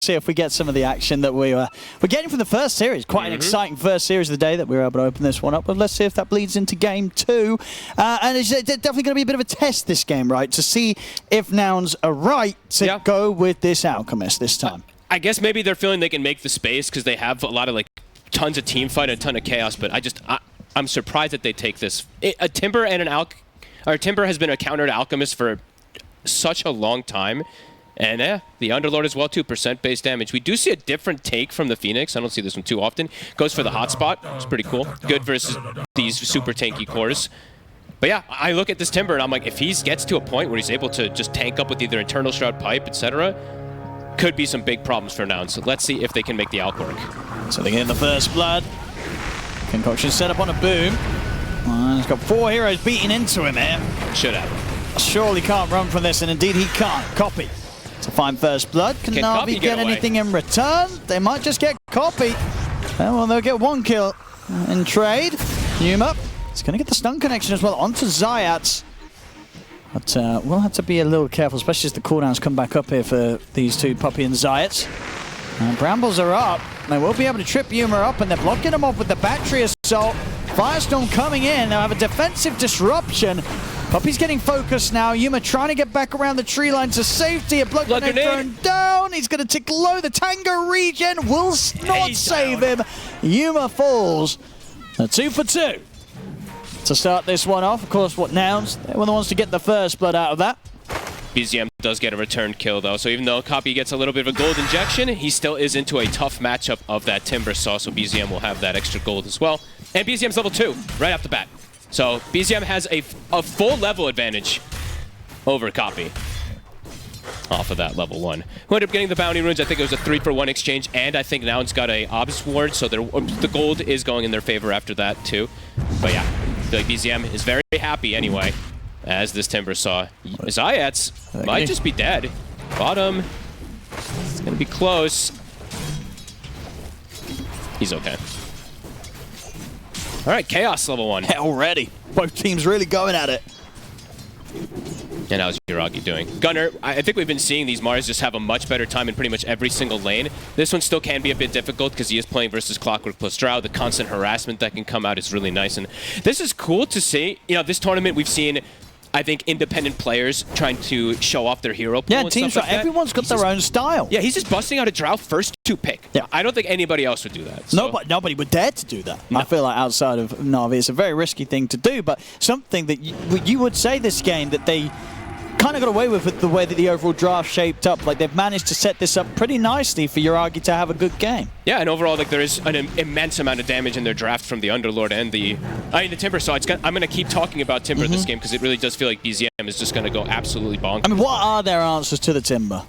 see if we get some of the action that we're getting from the first series. Quite an exciting first series of the day that we were able to open this one up. But let's see if that bleeds into game 2. And it's definitely going to be a bit of a test this game, right? To see if Nouns are right to go with this Alchemist this time. I guess maybe they're feeling they can make the space because they have a lot of tons of team fight and a ton of chaos. But I'm surprised that they take this. A Timber and Timber has been a counter to Alchemist for such a long time. And the Underlord as well, 2% base damage. We do see a different take from the Phoenix. I don't see this one too often. Goes for the hotspot. It's pretty cool. Good versus these super tanky cores. But yeah, I look at this Timber and I'm like, if he gets to a point where he's able to just tank up with either internal shroud pipe, etc., could be some big problems for Nouns. So let's see if they can make the Alch work. So they get the first blood. Concoction set up on a boom. He's got 4 heroes beating into him here. Should have. Surely can't run from this, and indeed he can't. Copy to find first blood. Can Na'Vi get anything in return? They might just get Copy. Well, they'll get 1 kill in trade. Numa is going to get the stun connection as well onto Zayats. But we'll have to be a little careful, especially as the cooldowns come back up here for these two, Puppey and Zayats. Brambles are up. They will be able to trip Yuma up, and they're blocking him off with the battery assault. Firestorm coming in. They'll have a defensive disruption. Puppey's getting focused now. Yuma trying to get back around the tree line to safety. A blood grenade thrown down. He's going to tick low. The Tango regen will not save him. Yuma falls. A 2 for 2 to start this one off. Of course, what Nouns? They were the ones to get the first blood out of that. BZM does get a return kill, though, so even though Copy gets a little bit of a gold injection, he still is into a tough matchup of that Timber Saw, so BZM will have that extra gold as well. And BZM's level 2, right off the bat. So BZM has a full level advantage over Copy off of that level 1. Who ended up getting the bounty runes? I think it was a 3-for-1 exchange, and I think Nouns got a Obs ward, so the gold is going in their favor after that, too. But yeah, I feel like BZM is very happy anyway, as this Timber Saw. Zayats might just be dead. Bottom. It's going to be close. He's okay. All right, Chaos level 1. Already. Both teams really going at it. And how's Yuragi doing? Gunner, I think we've been seeing these Mars just have a much better time in pretty much every single lane. This one still can be a bit difficult because he is playing versus Clockwork plus Drow. The constant harassment that can come out is really nice. And this is cool to see. You know, this tournament we've seen, I think, independent players trying to show off their hero pool. Yeah, teams like everyone's got their own style. Yeah, he's just busting out a Drow first to pick. Yeah. I don't think anybody else would do that. So. Nobody would dare to do that. No. I feel like outside of Na'Vi, it's a very risky thing to do, but something that you would say this game that they kind of got away with the way that the overall draft shaped up. Like, they've managed to set this up pretty nicely for Yuragi to have a good game. Yeah, and overall, like, there is an immense amount of damage in their draft from the Underlord and the Timber Saw. I'm going to keep talking about Timber this game because it really does feel like BZM is just going to go absolutely bonkers. I mean, what are their answers to the Timber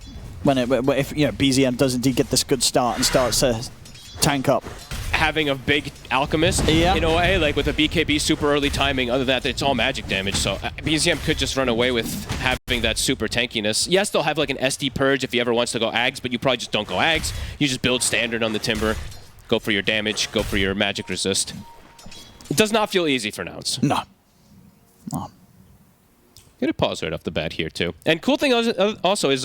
if BZM does indeed get this good start and starts to tank up? Having a big Alchemist in a way, like with a BKB super early timing. Other than that, it's all magic damage. So BZM could just run away with having that super tankiness. Yes, they'll have like an SD purge if he ever wants to go Ags, but you probably just don't go Ags. You just build standard on the Timber, go for your damage, go for your magic resist. It does not feel easy for Nouns. No. Get a pause right off the bat here, too. And cool thing also is,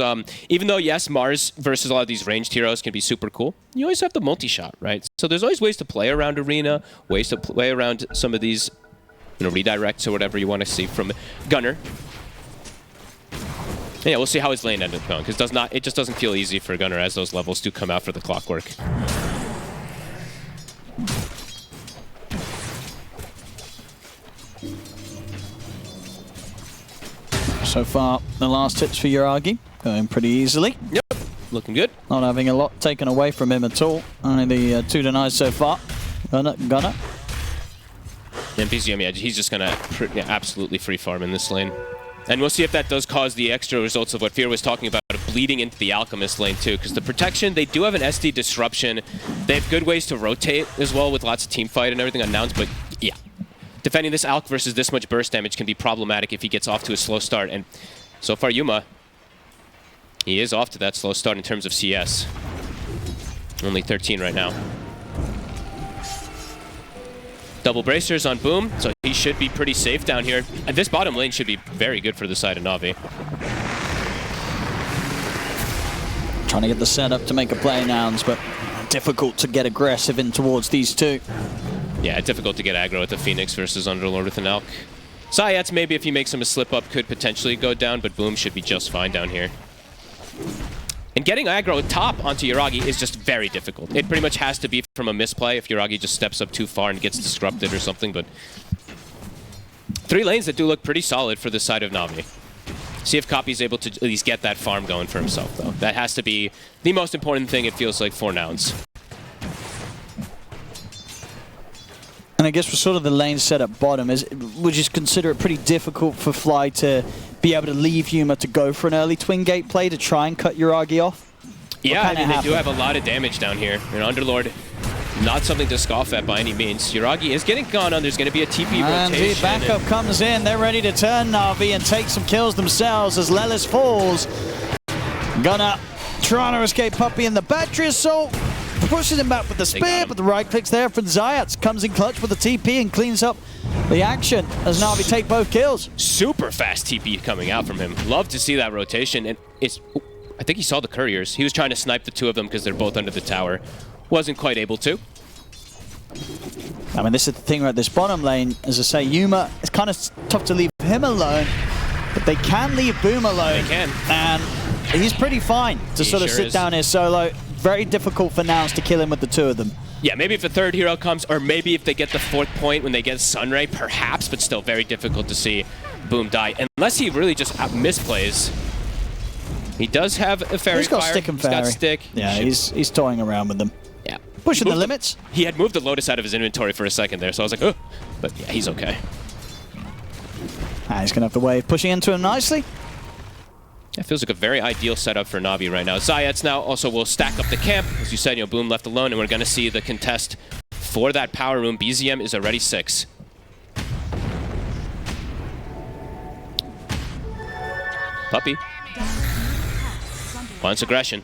even though, yes, Mars versus a lot of these ranged heroes can be super cool, you always have the multi-shot, right? So there's always ways to play around Arena, ways to play around some of these, redirects or whatever you want to see from Gunner. And yeah, we'll see how his lane ends up going, because it just doesn't feel easy for Gunner as those levels do come out for the Clockwork. So far, the last hits for Yuragi going pretty easily. Yep, looking good. Not having a lot taken away from him at all. Only the 2 denies so far. Gunner. And BZM, yeah, he's just going to absolutely free farm in this lane. And we'll see if that does cause the extra results of what Fear was talking about, bleeding into the Alchemist lane too, because the protection, they do have an SD disruption. They have good ways to rotate as well with lots of team fight and everything on Nouns, but yeah. Defending this Alch versus this much burst damage can be problematic if he gets off to a slow start. And so far, Yuma, he is off to that slow start in terms of CS. Only 13 right now. Double bracers on Boom, so he should be pretty safe down here. And this bottom lane should be very good for the side of Na'Vi. Trying to get the setup to make a play, Nouns, but difficult to get aggressive in towards these two. Yeah, difficult to get aggro with the Phoenix versus Underlord with an Elk. Zayats, maybe if he makes him a slip-up, could potentially go down, but Boom should be just fine down here. And getting aggro top onto Yuragi is just very difficult. It pretty much has to be from a misplay if Yuragi just steps up too far and gets disrupted or something, but 3 lanes that do look pretty solid for the side of Na'Vi. See if Copy's able to at least get that farm going for himself, though. That has to be the most important thing, it feels like, for Nouns. And I guess for sort of the lane set at bottom, would you consider it pretty difficult for Fly to be able to leave Yuma to go for an early twin gate play to try and cut Yuragi off? Yeah, I mean, they do have a lot of damage down here. And Underlord, not something to scoff at by any means. Yuragi is getting gone on. There's going to be a TP and rotation. the backup comes in. They're ready to turn Na'Vi and take some kills themselves as Lelis falls. Gunner trying to escape Puppey in the battery assault. Pushes him back with the spear, but the right clicks there from Zayats. Comes in clutch with the TP and cleans up the action as Na'Vi take both kills. Super fast TP coming out from him. Love to see that rotation. And it's, I think he saw the couriers. He was trying to snipe the 2 of them because they're both under the tower. Wasn't quite able to. I mean, this is the thing right this bottom lane. As I say, Yuma, it's kind of tough to leave him alone, but they can leave Boom alone. They can. And he's pretty fine to sort of sit down here solo. Very difficult for Nouns to kill him with the 2 of them. Yeah, maybe if a 3rd hero comes, or maybe if they get the 4th point when they get Sunray, perhaps, but still very difficult to see Boom die. Unless he really just misplays. He does have a fairy He's got fire. stick and fairy. He's got stick. Yeah, he's toying around with them. Yeah. Pushing the limits. He had moved the Lotus out of his inventory for a second there, so I was like, oh. But yeah, he's okay. He's going to have the wave pushing into him nicely. It feels like a very ideal setup for Na'Vi right now. Zayats now also will stack up the camp. As you said, Boom left alone, and we're going to see the contest for that power room. BZM is already 6. Puppey wants aggression.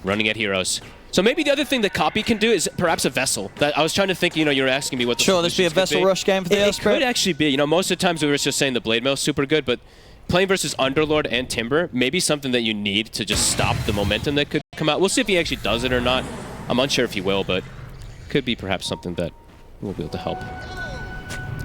Running at heroes. So maybe the other thing that Copy can do is perhaps a vessel. That I was trying to think, you were asking me what the Sure, this be a vessel rush game for the It could actually be. Most of the times we were just saying the Blade Mail is super good, but playing versus Underlord and Timber, maybe something that you need to just stop the momentum that could come out. We'll see if he actually does it or not. I'm unsure if he will, but could be perhaps something that will be able to help.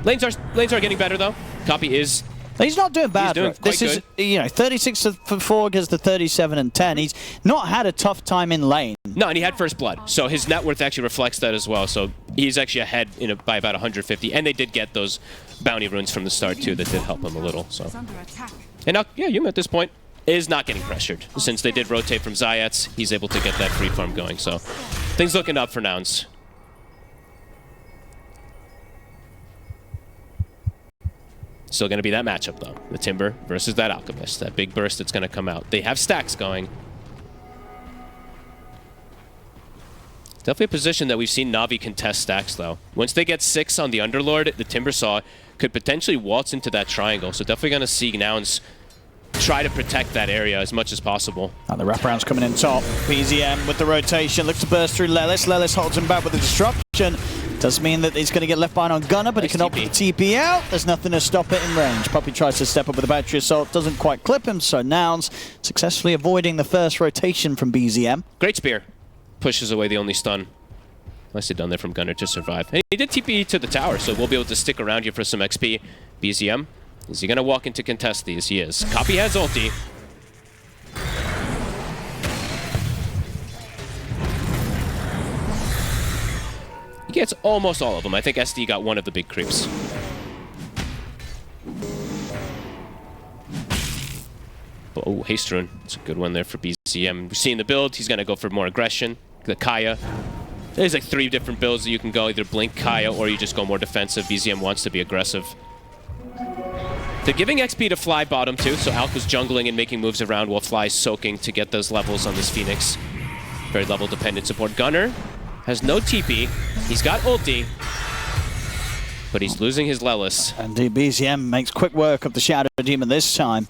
Lanes are getting better, though. Copy is... He's not doing bad. He's doing quite good. 36 for 4 against the 37 and 10. He's not had a tough time in lane. No, and he had first blood, so his net worth actually reflects that as well. So he's actually ahead by about 150, and they did get those bounty runes from the start too that did help him a little. So, and now, yeah, Yuma at this point is not getting pressured since they did rotate from Zayats. He's able to get that free farm going. So things looking up for Nouns. Still going to be that matchup, though. The Timber versus that Alchemist. That big burst that's going to come out. They have stacks going. Definitely a position that we've seen Na'Vi contest stacks, though. Once they get 6 on the Underlord, the Timber Saw could potentially waltz into that triangle. So definitely going to see Nouns try to protect that area as much as possible. And the wraparound's coming in top. BZM with the rotation. Looks to burst through Lelis. Lelis holds him back with the disruption. Does mean that he's going to get left behind on Gunner, but he can opt the TP out. There's nothing to stop it in range. Puppey tries to step up with a battery assault. Doesn't quite clip him, so Nouns successfully avoiding the first rotation from BZM. Great spear. Pushes away the only stun. Nicely done there from Gunner to survive. And he did TP to the tower, so we'll be able to stick around here for some XP. BZM, is he going to walk into contest these? He is. Copy has ulti. He gets almost all of them. I think SD got one of the big creeps. Oh, Haste Rune. It's a good one there for BZM. We're seeing the build. He's going to go for more aggression. The Kaya. There's like 3 different builds that you can go. Either Blink, Kaya, or you just go more defensive. BZM wants to be aggressive. They're giving XP to Fly bottom too, so Alk was jungling and making moves around while Fly's soaking to get those levels on this Phoenix. Very level dependent support. Gunner has no TP. He's got ulti, but he's losing his Lelis. And BZM makes quick work of the Shadow Demon this time.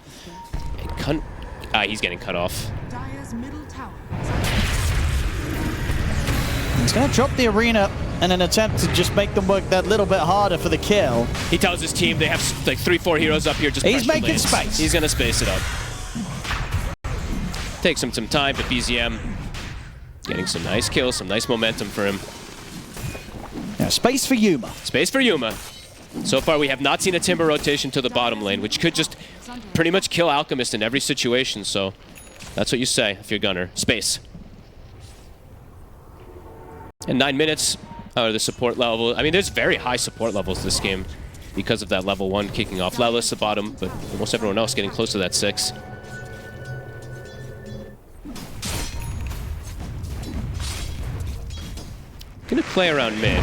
He's getting cut off. He's going to drop the arena in an attempt to just make them work that little bit harder for the kill. He tells his team they have like 3-4 heroes up here. Just he's making space. He's going to space it up. Takes him some time, but BZM getting some nice kills, some nice momentum for him. Yeah, space for Yuma. Space for Yuma. So far, we have not seen a Timber rotation to the bottom lane, which could just pretty much kill Alchemist in every situation, so that's what you say if you're Gunner. Space. And 9 minutes out of the support level. I mean, there's very high support levels this game because of that level 1 kicking off. Lelis the bottom, but almost everyone else getting close to that 6. Gonna play around mid.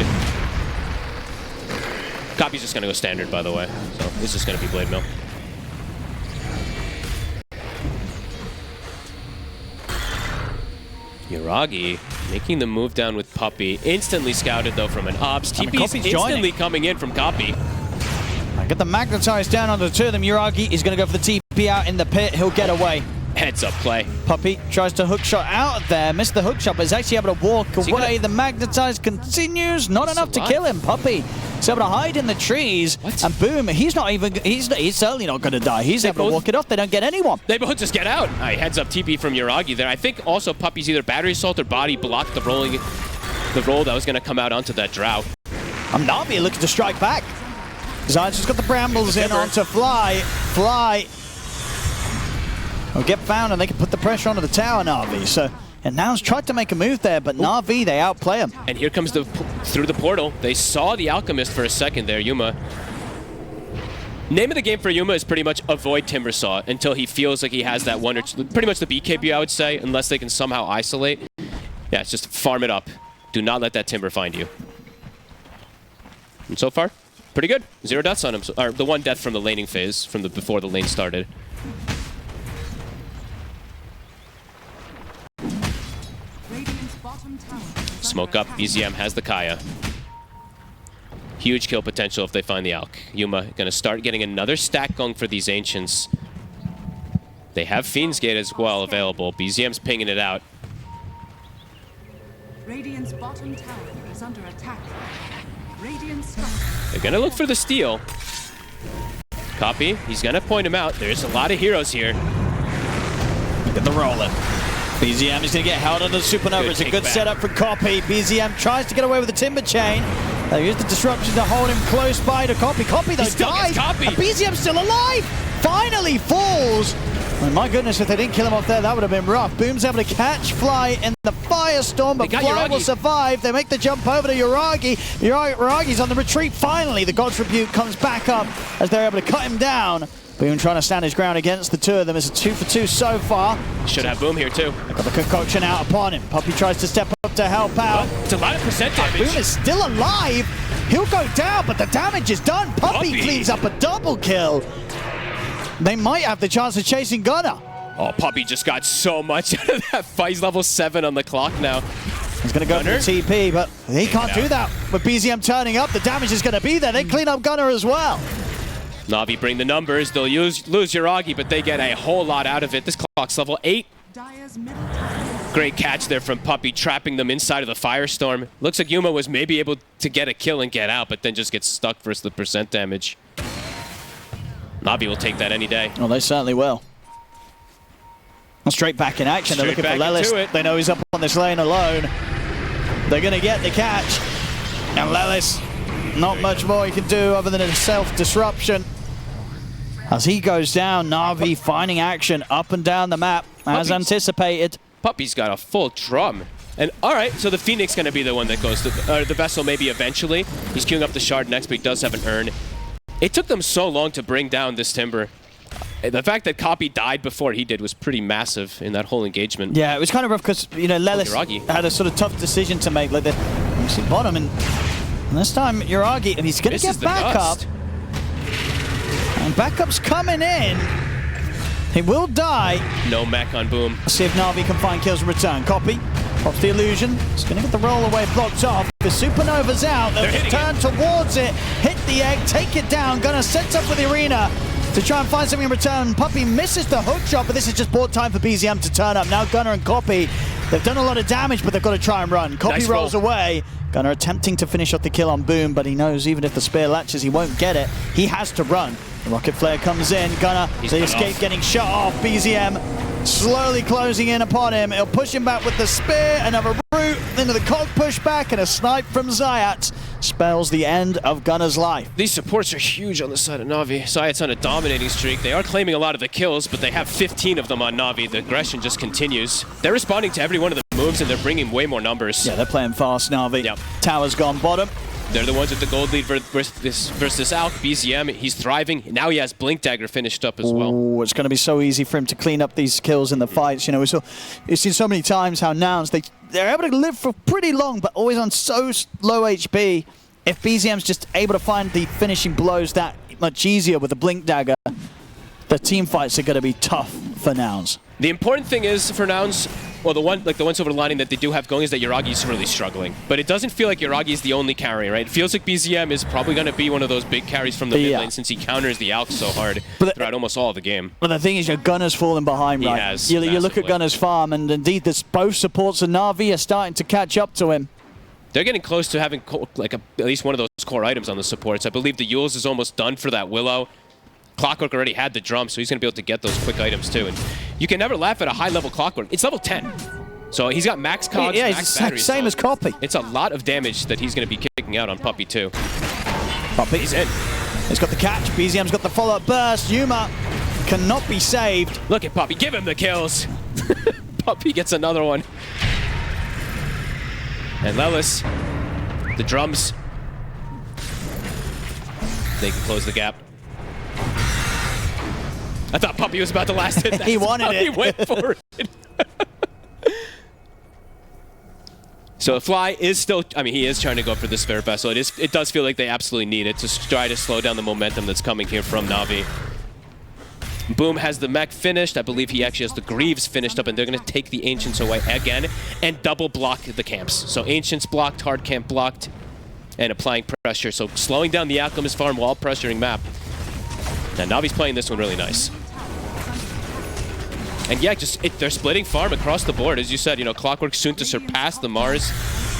Copy's just gonna go standard, by the way, so this is gonna be Blade Mill. Yuragi making the move down with Puppey. Instantly scouted, though, from an Ops. TP's instantly coming in from Copy. I get the magnetized down on the two of them. Yuragi is going to go for the TP out in the pit. He'll get away. Heads up play. Puppey tries to hook shot out of there. Missed the hook shot, but is actually able to walk away. The magnetized continues. Not enough to kill him. Puppey is able to hide in the trees. What? And boom, he's certainly not going to die. He's able to walk it off. They don't get anyone. They both just get out. Heads up TP from Yuragi there. I think also Puppey's either battery assault or body blocked the roll that was going to come out onto that drought. Na'Vi looking to strike back. Zion's just got the brambles in onto Fly. Fly will get found and they can put the pressure onto the tower, Na'Vi. So, and Nouns tried to make a move there, but Na'Vi, they outplay him. And here comes through the portal. They saw the Alchemist for a second there, Yuma. Name of the game for Yuma is pretty much avoid Timbersaw until he feels like he has that one or two, pretty much the BKB, I would say, unless they can somehow isolate. Yeah, it's just farm it up. Do not let that Timber find you. And so far, pretty good. 0 deaths on him, or the 1 death from the laning phase, from the before the lane started. Smoke up, BZM has the Kaya. Huge kill potential if they find the Alk. Yuma gonna start getting another stack going for these Ancients. They have Fiend's Gate as well available. BZM's pinging it out. Radiant's bottom tower is under attack. They're gonna look for the steal. Copy, he's gonna point him out. There's a lot of heroes here. Get the roller. BZM is going to get held under the Supernova. It's a good setup for Copy. BZM tries to get away with the Timber Chain. They use the disruption to hold him close by to Copy. Copy, though, dies. And BZM's still alive. Finally falls. Oh, my goodness, if they didn't kill him off there, that would have been rough. Boom's able to catch Fly in the Firestorm, but Fly will survive. They make the jump over to Yuragi. Yuragi's on the retreat. Finally, the God's Rebuke comes back up as they're able to cut him down. Boom trying to stand his ground against the two of them. It's a 2 for 2 so far. Should have Boom here too. Got the concoction out upon him. Puppey tries to step up to help out. It's a lot of percent damage. Boom is still alive. He'll go down, but the damage is done. Puppey cleans up a double kill. They might have the chance of chasing Gunner. Oh, Puppey just got so much out of that fight. He's level 7 on the clock now. He's going to go for the TP, but he can't do that. With BZM turning up, the damage is going to be there. They clean up Gunner as well. Na'Vi bring the numbers. They'll lose Yuragi, but they get a whole lot out of it. This clock's level 8. Great catch there from Puppey, trapping them inside of the Firestorm. Looks like Yuma was maybe able to get a kill and get out, but then just gets stuck versus the percent damage. Na'Vi will take that any day. Well, they certainly will. Straight back in action. They're looking for Lelis. They know he's up on this lane alone. They're going to get the catch. And Lelis, not much more he can do other than a self-disruption. As he goes down, Na'Vi finding action up and down the map as anticipated. Puppey's got a full drum. And all right, so the Phoenix going to be the one that goes to the Vessel maybe eventually. He's queuing up the Shard next, but he does have an urn. It took them so long to bring down this Timber. The fact that Copy died before he did was pretty massive in that whole engagement. Yeah, it was kind of rough because, you know, Lelis had a sort of tough decision to make. Like the, you see bottom, and this time Yuragi, and he's going to get back up. And backup's coming in. He will die. No mech on Boom. Let's see if Na'Vi can find kills in return. Copy. Pops the illusion. He's going to get the roll away blocked off. The Supernova's out. They'll turn towards it. Hit the egg. Take it down. Gonna set up with the arena to try and find something in return. Puppey misses the hook shot, but this is just bought time for BZM to turn up. Now Gunner and Copy, they've done a lot of damage, but they've got to try and run. Copy rolls away. Gunner attempting to finish off the kill on Boom, but he knows even if the spear latches, he won't get it. He has to run. The rocket flare comes in. Gunner, the escape getting shot off. BZM slowly closing in upon him. He'll push him back with the spear, another root into the cog pushback, and a snipe from Zayat spells the end of Gunner's life. These supports are huge on the side of Na'Vi. Zayat's on a dominating streak. They are claiming a lot of the kills, but they have 15 of them on Na'Vi. The aggression just continues. They're responding to every one of the moves, and they're bringing way more numbers. Yeah, they're playing fast, Na'Vi. Yep. Tower's gone bottom. They're the ones with the gold lead versus Alk. BZM, he's thriving. Now he has Blink Dagger finished up as well. Ooh, it's going to be so easy for him to clean up these kills in the fights. You know, we've seen so many times how Nouns, they're able to live for pretty long, but always on so low HP. If BZM's just able to find the finishing blows that much easier with the Blink Dagger, the team fights are going to be tough for Nouns. The important thing is for Nouns, well, the one silver lining that they do have going is that Yuragi's really struggling. But it doesn't feel like Yuragi's the only carry, right? It feels like BZM is probably going to be one of those big carries from the mid lane since he counters the Alk so hard throughout almost all of the game. But the thing is, your Gunner's falling behind, right? He has, you look at Gunner's farm, and indeed, both supports of Na'Vi are starting to catch up to him. They're getting close to having like at least one of those core items on the supports. I believe the Yules is almost done for that Willow. Clockwork already had the drum, so he's going to be able to get those quick items too. And you can never laugh at a high-level Clockwork. It's level 10. So he's got max cogs, yeah, max he's batteries. same as Copy. It's a lot of damage that he's going to be kicking out on Puppey too. Puppey's in. He's got the catch. BZM's got the follow-up burst. Yuma cannot be saved. Look at Puppey. Give him the kills. Puppey gets another one. And Lelis, the drums. They can close the gap. I thought Puppey was about to last hit that. He wanted it. He went for it. So Fly is still, I mean, he is trying to go for the Spare Vessel. It does feel like they absolutely need it to try to slow down the momentum that's coming here from Na'Vi. Boom has the mech finished. I believe he actually has the Greaves finished up, and they're going to take the Ancients away again and double block the camps. So Ancients blocked, hard camp blocked, and applying pressure. So slowing down the Alchemist farm while pressuring map. And Na'Vi's playing this one really nice. And yeah, they're splitting farm across the board. As you said, you know, Clockwork soon to surpass the Mars.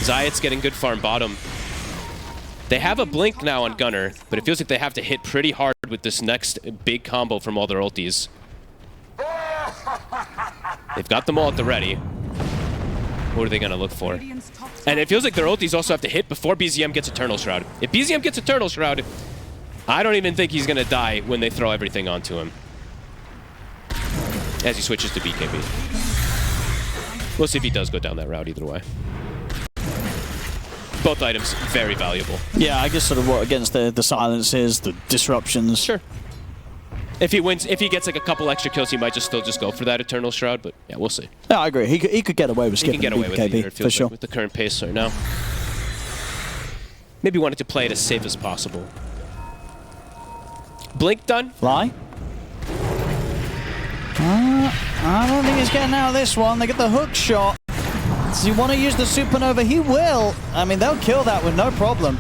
Zayat's getting good farm bottom. They have a blink now on Gunner, but it feels like they have to hit pretty hard with this next big combo from all their ultis. They've got them all at the ready. What are they going to look for? And it feels like their ultis also have to hit before BZM gets Eternal Shroud. If BZM gets Eternal Shroud, I don't even think he's going to die when they throw everything onto him. As he switches to BKB. We'll see if he does go down that route either way. Both items, very valuable. Yeah, I guess sort of what against the silences, the disruptions. Sure. If he wins, if he gets like a couple extra kills, he might still go for that Eternal Shroud, but yeah, we'll see. Yeah, I agree. He could get away with skipping BKB. He can get away with it, it for sure. like, with the current pace right now. Maybe wanted to play it as safe as possible. Blink done. Fly. I don't think he's getting out of this one. They get the hook shot. Does he want to use the Supernova? He will. I mean, they'll kill that with no problem.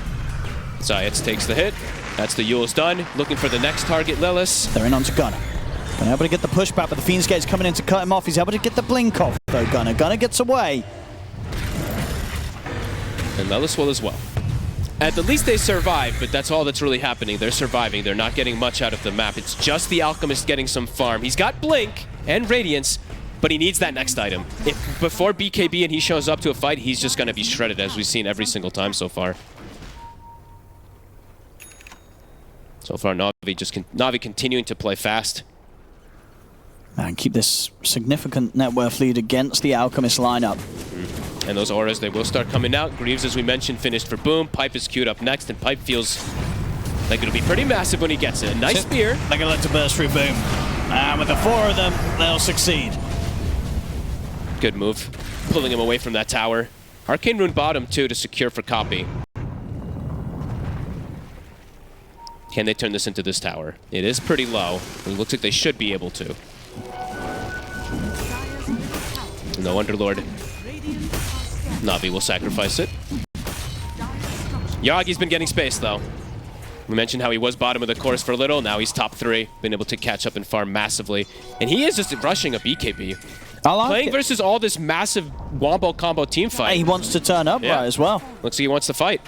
Zayat takes the hit. That's the Yule's done. Looking for the next target, Lelis. They're in onto Gunner. Been able to get the pushback, but the Fiend's Gate's coming in to cut him off. He's able to get the blink off, though, Gunner. Gunner gets away. And Lelis will as well. At the least they survive, but that's all that's really happening. They're surviving. They're not getting much out of the map. It's just the Alchemist getting some farm. He's got Blink and Radiance, but he needs that next item. If before BKB and he shows up to a fight, he's just going to be shredded, as we've seen every single time so far. So far, Na'Vi continuing to play fast. And keep this significant net worth lead against the Alchemist lineup. And those auras, they will start coming out. Greaves, as we mentioned, finished for Boom. Pipe is queued up next, and Pipe feels like it'll be pretty massive when he gets it. A nice spear. They're going to let it burst through Boom. And with the four of them, they'll succeed. Good move. Pulling him away from that tower. Arcane Rune bottom, too, to secure for Copy. Can they turn this into this tower? It is pretty low. It looks like they should be able to. No Underlord. Na'Vi will sacrifice it. Yuragi's been getting space, though. We mentioned how he was bottom of the course for a little. Now he's top 3. Been able to catch up and farm massively. And he is just rushing a BKB. I like Playing it. versus all this massive wombo combo team fight. He wants to turn up right as well. Looks like he wants to fight.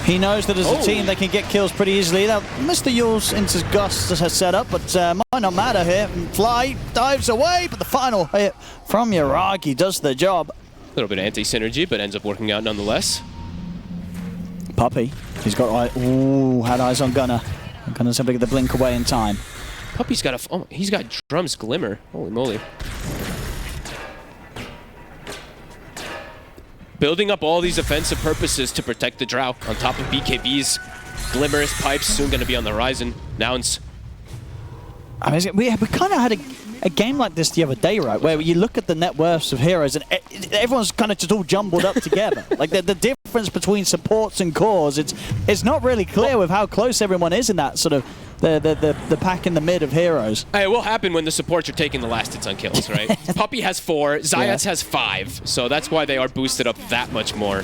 He knows that as a team they can get kills pretty easily. Now, Mr. Yules into Gust has set up, but might not matter here. Fly dives away, but the final hit from Yuragi does the job. A little bit of anti-synergy, but ends up working out nonetheless. Puppey, he's got had eyes on Gunner. Gunner's able to get the blink away in time. Puppey's got he's got Drum's Glimmer. Holy moly. Building up all these offensive purposes to protect the Drow on top of BKB's Glimmer's Pipes soon going to be on the horizon. Nouns. I mean, we kind of had a game like this the other day, right, where you look at the net worths of heroes and everyone's kind of just all jumbled up together. Like the difference between supports and cores, it's not really clear with how close everyone is in that sort of the pack in the mid of heroes. It will happen when the supports are taking the last hits on kills, right? Puppey has 4, Zayats has 5, so that's why they are boosted up that much more.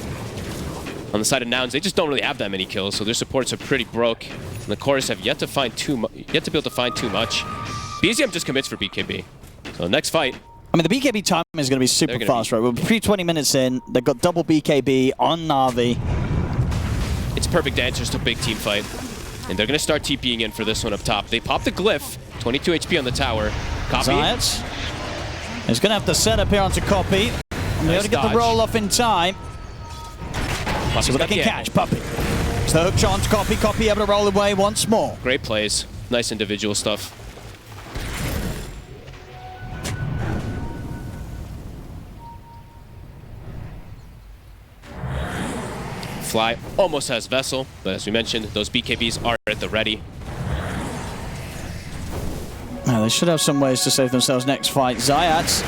On the side of Nouns, they just don't really have that many kills, so their supports are pretty broke. And the cores have yet to be able to find too much. BZM just commits for BKB. So next fight. I mean, the BKB time is going to be super fast, right? We're 20 minutes in. They've got double BKB on Na'Vi. It's perfect answers to a big team fight. And they're going to start TPing in for this one up top. They pop the Glyph. 22 HP on the tower. Copy. Zayats. He's going to have to set up here onto Copy. And they're going to get the roll off in time. So they can catch Puppey. So hook shot onto Copy. Copy able to roll away once more. Great plays. Nice individual stuff. Fly almost has Vessel, but as we mentioned, those BKBs are at the ready. Now, they should have some ways to save themselves next fight. Zayats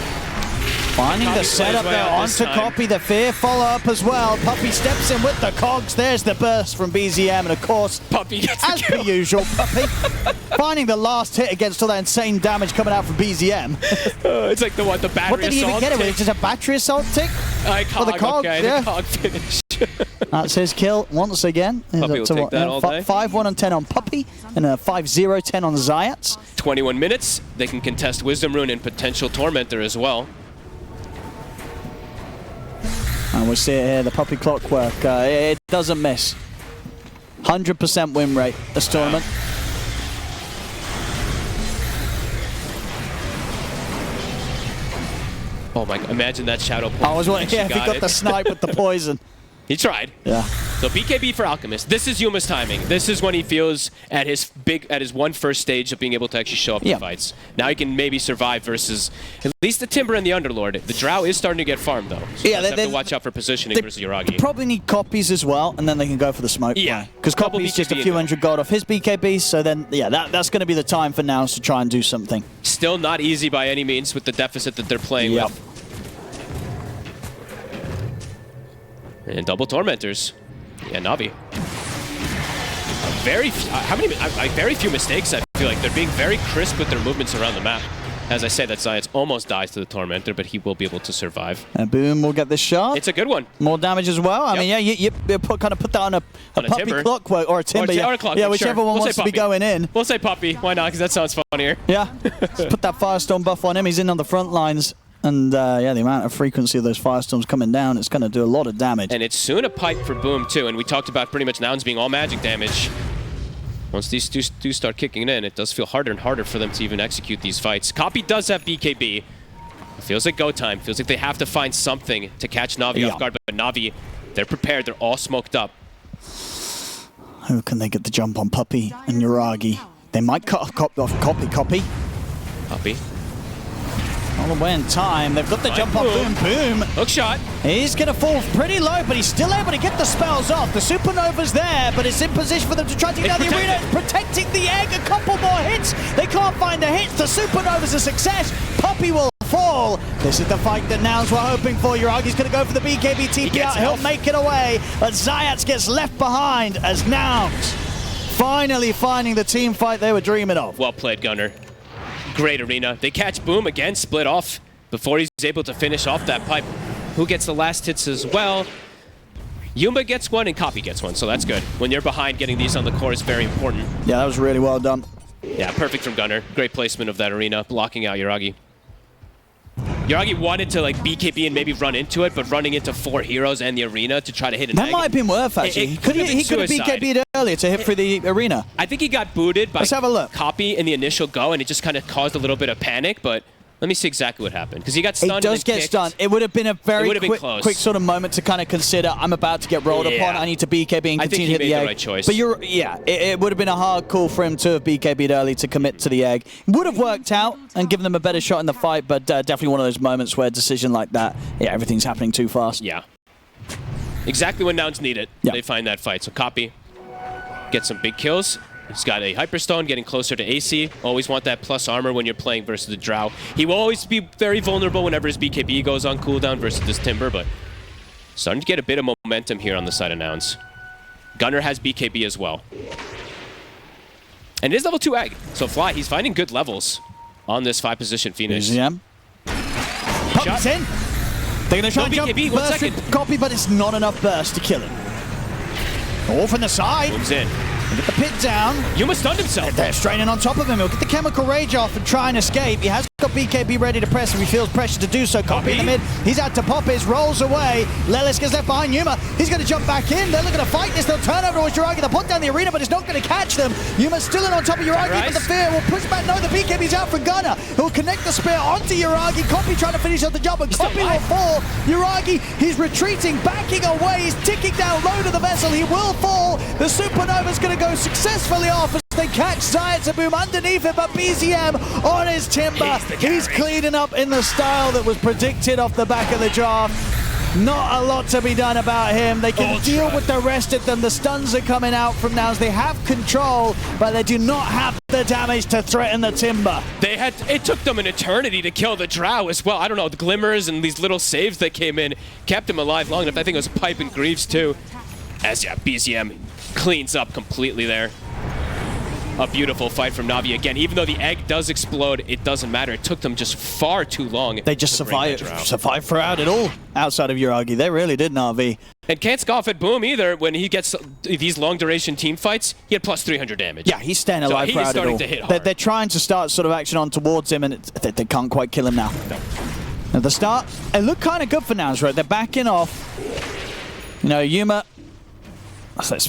finding the setup there onto Copy, the fear follow-up as well. Puppey steps in with the cogs. There's the burst from BZM, and of course, Puppey gets as per usual, Puppey finding the last hit against all that insane damage coming out from BZM. It's like the battery assault. What did he even get it with? Just a battery assault tick? The cog, okay, yeah. the cog finish. That's his kill once again. Puppey will take that all day. 5-1 on 10 on Puppey, and a 5-0-10 on Zayats. 21 minutes. They can contest Wisdom Rune and potential Tormentor as well. And we see it here, the Puppey clockwork. It doesn't miss. 100% win rate this tournament. Oh my god, imagine that Shadow Point. I was wondering if he got the snipe with the poison. He tried. Yeah. So BKB for Alchemist. This is Yuma's timing. This is when he feels at his first stage of being able to actually show up in fights. Now he can maybe survive versus at least the Timber and the Underlord. The Drow is starting to get farmed though. So yeah, they have to watch out for positioning versus Yuragi. They probably need copies as well, and then they can go for the smoke. Yeah. Because Copy's just a few hundred gold off his BKB, so then yeah, that's going to be the time for Nouns to try and do something. Still not easy by any means with the deficit that they're playing with. And double Tormentors. Yeah, Na'Vi. Very few mistakes, I feel like. They're being very crisp with their movements around the map. As I say, that Zayats almost dies to the Tormentor, but he will be able to survive. And Boom will get this shot. It's a good one. More damage as well. I mean, yeah, you kind of put that on a Puppey clockwork or a Timber. Or a clockwork, yeah, whichever one wants to be going in. We'll say Puppey. Why not? Because that sounds funnier. Yeah. Let's put that Firestorm buff on him. He's in on the front lines. And yeah, the amount of frequency of those Firestorms coming down, it's going to do a lot of damage. And it's soon a pipe for Boom, too. And we talked about pretty much Nouns being all magic damage. Once these do start kicking in, it does feel harder and harder for them to even execute these fights. Copy does have BKB. It feels like go time. Feels like they have to find something to catch Na'Vi off guard. But Na'Vi, they're prepared. They're all smoked up. Who can they get the jump on? Puppey and Yuragi. They might cut off Copy. Puppey. All the way in time. They've got the jump on Boom. Hook shot. He's going to fall pretty low, but he's still able to get the spells off. The Supernova's there, but it's in position for them to try to get out of the arena. It's protecting the egg. A couple more hits. They can't find the hits. The Supernova's a success. Puppey will fall. This is the fight that Nouns were hoping for. Yuragi's going to go for the BKB TP out. He'll make it away, but Zayats gets left behind as Nouns finally finding the team fight they were dreaming of. Well played, Gunner. Great arena. They catch Boom again, split off before he's able to finish off that pipe. Who gets the last hits as well? Yuma gets one and Copy gets one, so that's good. When you're behind, getting these on the core is very important. Yeah, that was really well done. Yeah, perfect from Gunner. Great placement of that arena, blocking out Yuragi. Yuragi wanted to like BKB and maybe run into it, but running into 4 heroes and the arena to try to hit an egg. That might have been worth, actually. He could have BKB'd earlier to hit through the arena. I think he got booted by Let's have a look. Copy in the initial go, and it just kind of caused a little bit of panic, but let me see exactly what happened. Because he got stunned. It does get stunned. It would have been a very quick sort of moment to kind of consider, I'm about to get rolled upon, I need to BKB and continue to hit the egg. I think he made the right choice. But it would have been a hard call for him to have BKB'd early to commit to the egg. Would have worked out and given them a better shot in the fight, but definitely one of those moments where a decision like that, everything's happening too fast. Yeah. Exactly when Nouns need it. They find that fight. So Copy gets some big kills. He's got a Hyperstone, getting closer to AC. Always want that plus armor when you're playing versus the Drow. He will always be very vulnerable whenever his BKB goes on cooldown versus this Timber, but starting to get a bit of momentum here on the side of Nouns. Gunner has BKB as well. And it is level 2 egg. So Fly, he's finding good levels on this 5-position Phoenix. Pops in. They're going to try and jump BKB, burst with Copy, but it's not enough burst to kill him. All from the side. Moves in. Get the pit down. Yuma stunned himself. They're straining on top of him. He'll get the chemical rage off and try and escape. He has got BKB ready to press if he feels pressure to do so. Copy in the mid. He's out to pop his, rolls away. Lelis gets left behind Yuma. He's going to jump back in. They're looking to fight this. They'll turn over towards Yuragi. They'll put down the arena, but it's not going to catch them. Yuma's still in on top of Yuragi, but the fear will push back. No, the BKB's out for Gunner. He'll connect the spear onto Yuragi. Copy trying to finish off the job, but Copy will fall. Yuragi, he's retreating, backing away. He's ticking down low to the vessel. He will fall. The Supernova's going to go successfully off as they catch Zayat Boom underneath it, but BZM on his Timber. He's cleaning up in the style that was predicted off the back of the draft. Not a lot to be done about him. They can deal with the rest of them. The stuns are coming out from Nouns. They have control, but they do not have the damage to threaten the Timber. It took them an eternity to kill the Drow as well. I don't know, the glimmers and these little saves that came in kept him alive long enough. I think it was Pipe and Greaves too. As BZM cleans up completely there. A beautiful fight from Na'Vi again. Even though the egg does explode, it doesn't matter. It took them just far too long. They just survived throughout it all outside of Yuragi. They really did, Na'Vi. And can't scoff at Boom either. When he gets these long duration team fights, he had plus 300 damage. Yeah, he's staying alive throughout it all. To hit hard. They're trying to start sort of action on towards him, and they can't quite kill him now. No. At the start, it looked kind of good for Nouns, right? They're backing off. You know, Yuma,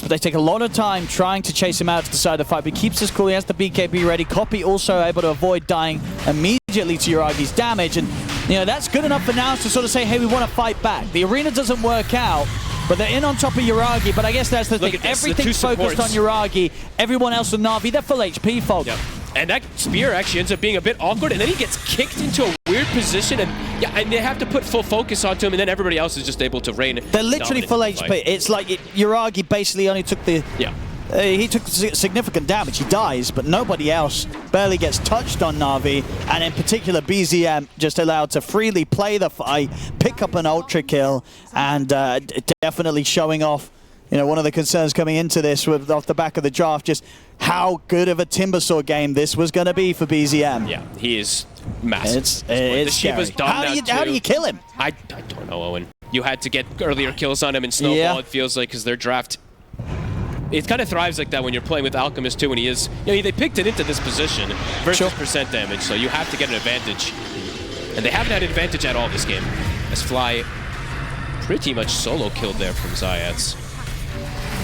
they take a lot of time trying to chase him out to the side of the fight, but he keeps his cool. He has the BKB ready. Copy also able to avoid dying immediately to Yuragi's damage, and you know that's good enough for Nouns to sort of say, hey, we want to fight back. The arena doesn't work out, but they're in on top of Yuragi, but I guess that's the thing. Everything's focused on Yuragi. Everyone else with Na'Vi, they're full HP, folks. Yep. And that spear actually ends up being a bit awkward, and then he gets kicked into a weird position, and they have to put full focus onto him, and then everybody else is just able to reign. They're literally full HP. It's like Yuragi basically only took the... Yeah. He took significant damage. He dies, but nobody else barely gets touched on Na'Vi, and in particular BZM just allowed to freely play the fight, pick up an ultra kill, and definitely showing off, you know, one of the concerns coming into this off the back of the draft, just how good of a Timbersaw game this was going to be for BZM. Yeah, he is massive. It's scary. How do you kill him? I don't know, Owen. You had to get earlier kills on him in Snowball, it feels like, because their draft... It kind of thrives like that when you're playing with Alchemist too, when he is... You know, they picked it into this position versus percent damage, so you have to get an advantage. And they haven't had an advantage at all this game, as Fly pretty much solo killed there from Zayats.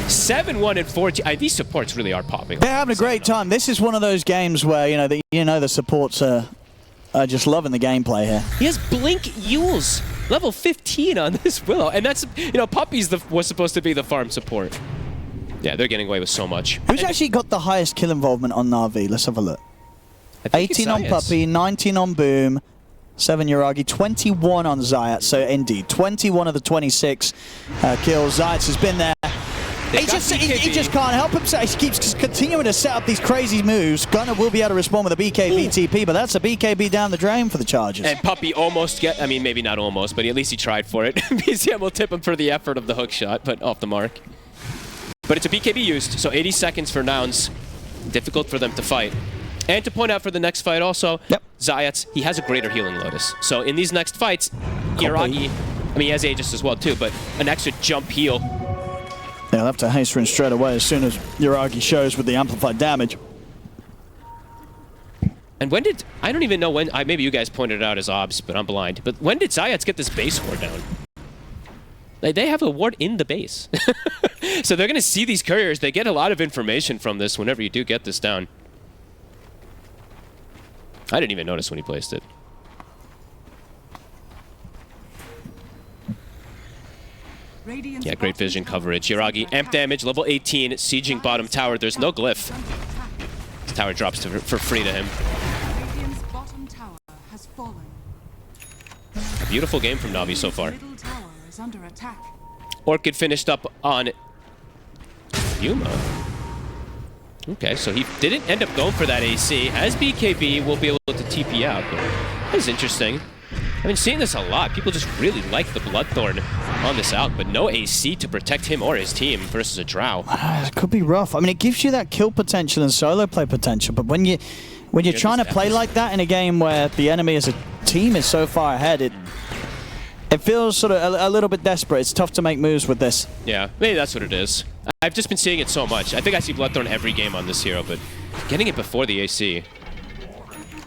7-1 and 14. These supports really are popping. They're having a great time. This is one of those games where the supports are just loving the gameplay here. He has Blink Yules, level 15 on this Willow, and that's Puppy's was supposed to be the farm support. Yeah, they're getting away with so much. Who's actually got the highest kill involvement on Na'Vi? Let's have a look. 18 on Puppy, 19 on Boom, 7 Yuragi, 21 on Zayat. So indeed, 21 of the 26 kills. Zayat has been there. He just can't help himself. He keeps continuing to set up these crazy moves. Gunner will be able to respond with a BKB TP, but that's a BKB down the drain for the Chargers. And Puppy almost maybe not almost, but at least he tried for it. BZM will tip him for the effort of the hook shot, but off the mark. But it's a BKB used, so 80 seconds for Nouns. Difficult for them to fight. And to point out for the next fight also, Zayats, he has a greater healing Lotus. So in these next fights, Yuragi, he has Aegis as well too, but an extra jump heal. They'll have to haste in straight away as soon as Yuragi shows with the amplified damage. And when did... I don't even know when... maybe you guys pointed it out as obs, but I'm blind. But when did Zayats get this base ward down? They have a ward in the base. So they're going to see these couriers. They get a lot of information from this whenever you do get this down. I didn't even notice when he placed it. Yeah, great vision coverage. Yuragi, amp damage, level 18, sieging bottom tower. There's no glyph. This tower drops for free to him. A beautiful game from Navi so far. Orchid finished up on Yuma. Okay, so he didn't end up going for that AC. As BKB will be able to TP out, but that's interesting. I've been seeing this a lot. People just really like the Bloodthorn on this out, but no AC to protect him or his team versus a Drow. It could be rough. I mean, it gives you that kill potential and solo play potential, but when you're trying to play like that in a game where the enemy as a team is so far ahead, it feels sort of a little bit desperate. It's tough to make moves with this. Yeah, maybe that's what it is. I've just been seeing it so much. I think I see Bloodthorn every game on this hero, but getting it before the AC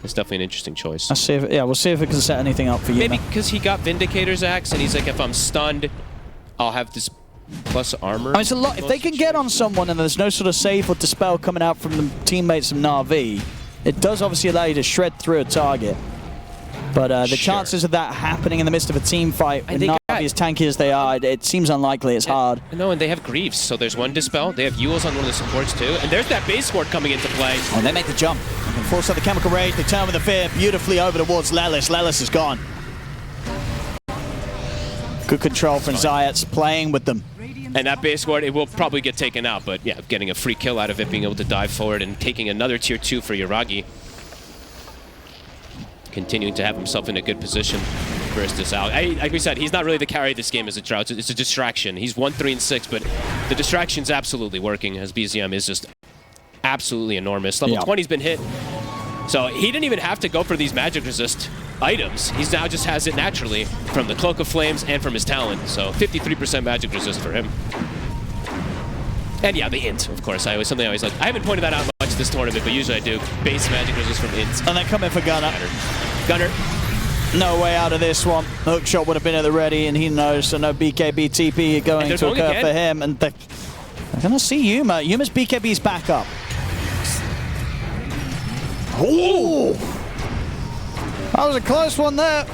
is definitely an interesting choice. Let's see if, yeah, we'll see if it can set anything up for you. Maybe because he got Vindicator's Axe, and he's like, if I'm stunned, I'll have this plus armor. I mean, it's a lot. If they can get on someone and there's no sort of save or dispel coming out from the teammates from Na'Vi, it does obviously allow you to shred through a target. But the chances of that happening in the midst of a team fight, with Na'Vi as tanky as they are, it seems unlikely. It's hard. No, and they have Greaves, so there's one Dispel. They have Yules on one of the supports too. And there's that base ward coming into play. Oh, they make the jump. They can force out the Chemical Rage. They turn with the Fear beautifully over towards Lelis. Lelis is gone. Good control from Zayats, playing with them. And that base ward, it will probably get taken out, but yeah, getting a free kill out of it, being able to dive forward and taking another tier 2 for Yuragi. Continuing to have himself in a good position versus this out. Like we said, he's not really the carry of this game as a Drow. It's a distraction. He's 1-3-6, but the distraction's absolutely working as BZM is just absolutely enormous. Level 20's been hit. So he didn't even have to go for these magic resist items. He's now just has it naturally from the Cloak of Flames and from his talent. So 53% magic resist for him. And yeah, the int, of course. Something I always like. I haven't pointed that out much this tournament, but usually I do. Base magic resist from int. And they're coming for Gunner. Gunner. No way out of this one. Hookshot would have been at the ready, and he knows, so no BKB TP going to occur for him. And they're going to see Yuma. Yuma's BKB's back up. Oh! That was a close one there.